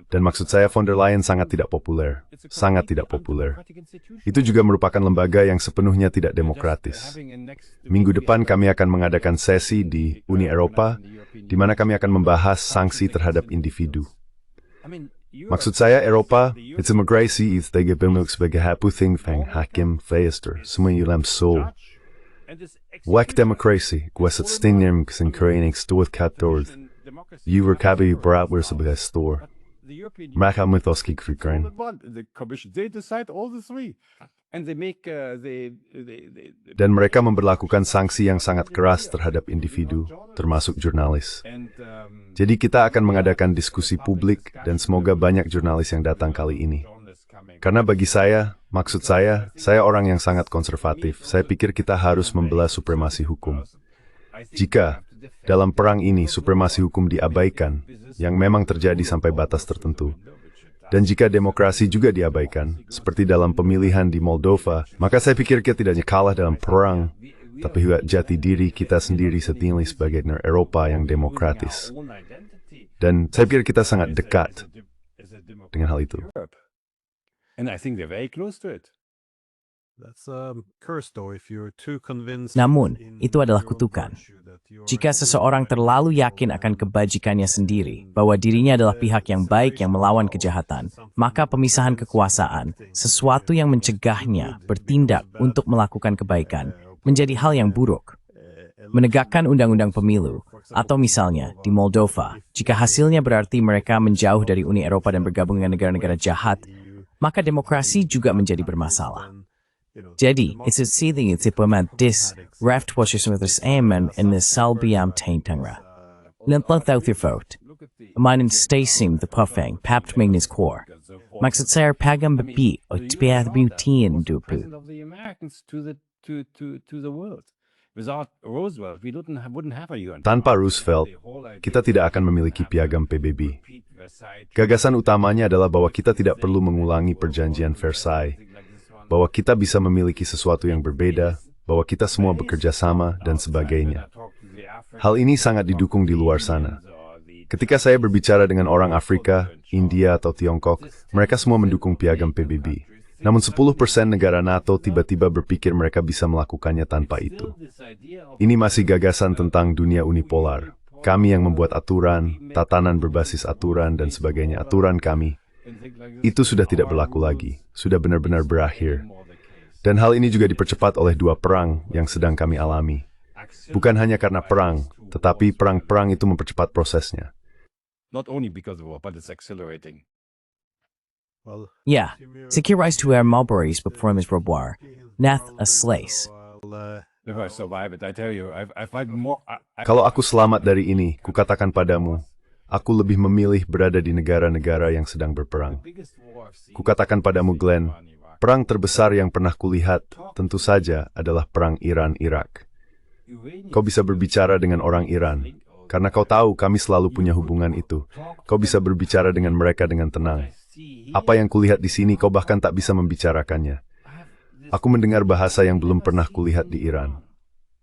C: Dan maksud saya von der Leyen sangat tidak populer. Sangat tidak populer. Itu juga merupakan lembaga yang sepenuhnya tidak demokratis. Minggu depan kami akan mengadakan sesi di Uni Eropa, di mana kami akan membahas sanksi terhadap individu. Maksud saya, Eropa, it's imigrasi, it's tegenpemilik sebagai haputing van hakim feester, semua yulam sol. Wak demokrasi, kuasat stingnem kesenkerening stoot katord, yuwer kabi berat weer sebagai store. Mereka mythoski kruikrein. Dan mereka memberlakukan sanksi yang sangat keras terhadap individu, termasuk jurnalis. Jadi kita akan mengadakan diskusi publik dan semoga banyak jurnalis yang datang kali ini. Karena bagi saya, maksud saya orang yang sangat konservatif. Saya pikir kita harus membela supremasi hukum. Jika dalam perang ini supremasi hukum diabaikan, yang memang terjadi sampai batas tertentu, dan jika demokrasi juga diabaikan, seperti dalam pemilihan di Moldova, maka saya pikir kita tidak hanya kalah dalam perang, tapi juga jati diri kita sendiri setinggi sebagai negara Eropa yang demokratis. Dan saya pikir kita sangat dekat dengan hal itu.
A: Namun, itu adalah kutukan. Jika seseorang terlalu yakin akan kebajikannya sendiri, bahwa dirinya adalah pihak yang baik yang melawan kejahatan, maka pemisahan kekuasaan, sesuatu yang mencegahnya bertindak untuk melakukan kebaikan, menjadi hal yang buruk. Menegakkan undang-undang pemilu, atau misalnya di Moldova, jika hasilnya berarti mereka menjauh dari Uni Eropa dan bergabung dengan negara-negara jahat, maka demokrasi juga menjadi bermasalah. Jadi, it's a seething diplomatis, raft washer smithers amen in the salbiam taintangra. Lentlang vote. Amanin stasim the puffing, papt mignis core. Maksud saya pagam bebi o tipiath butin dupu.
C: Tanpa Roosevelt, kita tidak akan memiliki piagam PBB. Gagasan utamanya adalah bahwa kita tidak perlu mengulangi perjanjian Versailles, bahwa kita bisa memiliki sesuatu yang berbeda, bahwa kita semua bekerja sama, dan sebagainya. Hal ini sangat didukung di luar sana. Ketika saya berbicara dengan orang Afrika, India, atau Tiongkok, mereka semua mendukung piagam PBB. Namun 10% negara NATO tiba-tiba berpikir mereka bisa melakukannya tanpa itu. Ini masih gagasan tentang dunia unipolar. Kami yang membuat aturan, tatanan berbasis aturan, dan sebagainya. Aturan kami. Itu sudah tidak berlaku lagi. Sudah benar-benar berakhir. Dan hal ini juga dipercepat oleh dua perang yang sedang kami alami. Bukan hanya karena perang, tetapi perang-perang itu mempercepat prosesnya.
A: Ya, sekirais tuer Mulberries performance roboir, nath a slice.
C: Kalau aku selamat dari ini, kukatakan padamu, aku lebih memilih berada di negara-negara yang sedang berperang. Kukatakan padamu, Glenn, perang terbesar yang pernah kulihat tentu saja adalah perang Iran-Irak. Kau bisa berbicara dengan orang Iran, karena kau tahu kami selalu punya hubungan itu. Kau bisa berbicara dengan mereka dengan tenang. Apa yang kulihat di sini, kau bahkan tak bisa membicarakannya. Aku mendengar bahasa yang belum pernah kulihat di Iran.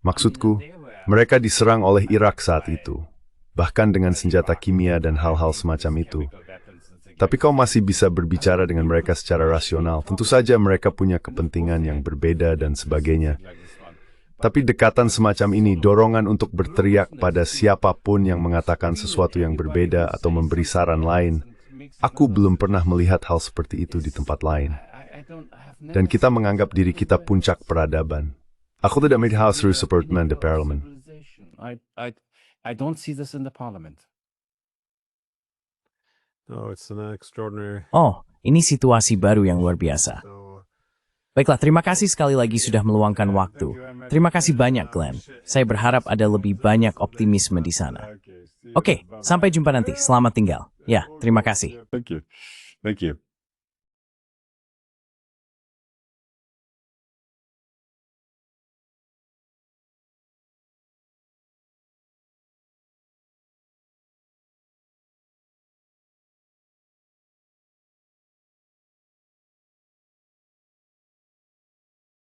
C: Maksudku, mereka diserang oleh Irak saat itu, bahkan dengan senjata kimia dan hal-hal semacam itu. Tapi kau masih bisa berbicara dengan mereka secara rasional. Tentu saja mereka punya kepentingan yang berbeda dan sebagainya. Tapi dekatan semacam ini, dorongan untuk berteriak pada siapapun yang mengatakan sesuatu yang berbeda atau memberi saran lain, aku belum pernah melihat hal seperti itu di tempat lain. Dan kita menganggap diri kita puncak peradaban. Aku tidak melihat hal seru seperti di parlemen.
B: I don't see this in the parliament.
D: No, it's an extraordinary.
A: Oh, ini situasi baru yang luar biasa. Baiklah, terima kasih sekali lagi sudah meluangkan waktu. Terima kasih banyak, Glenn. Saya berharap ada lebih banyak optimisme di sana. Oke, sampai jumpa nanti. Selamat tinggal. Ya, terima kasih.
E: Thank you. Thank you.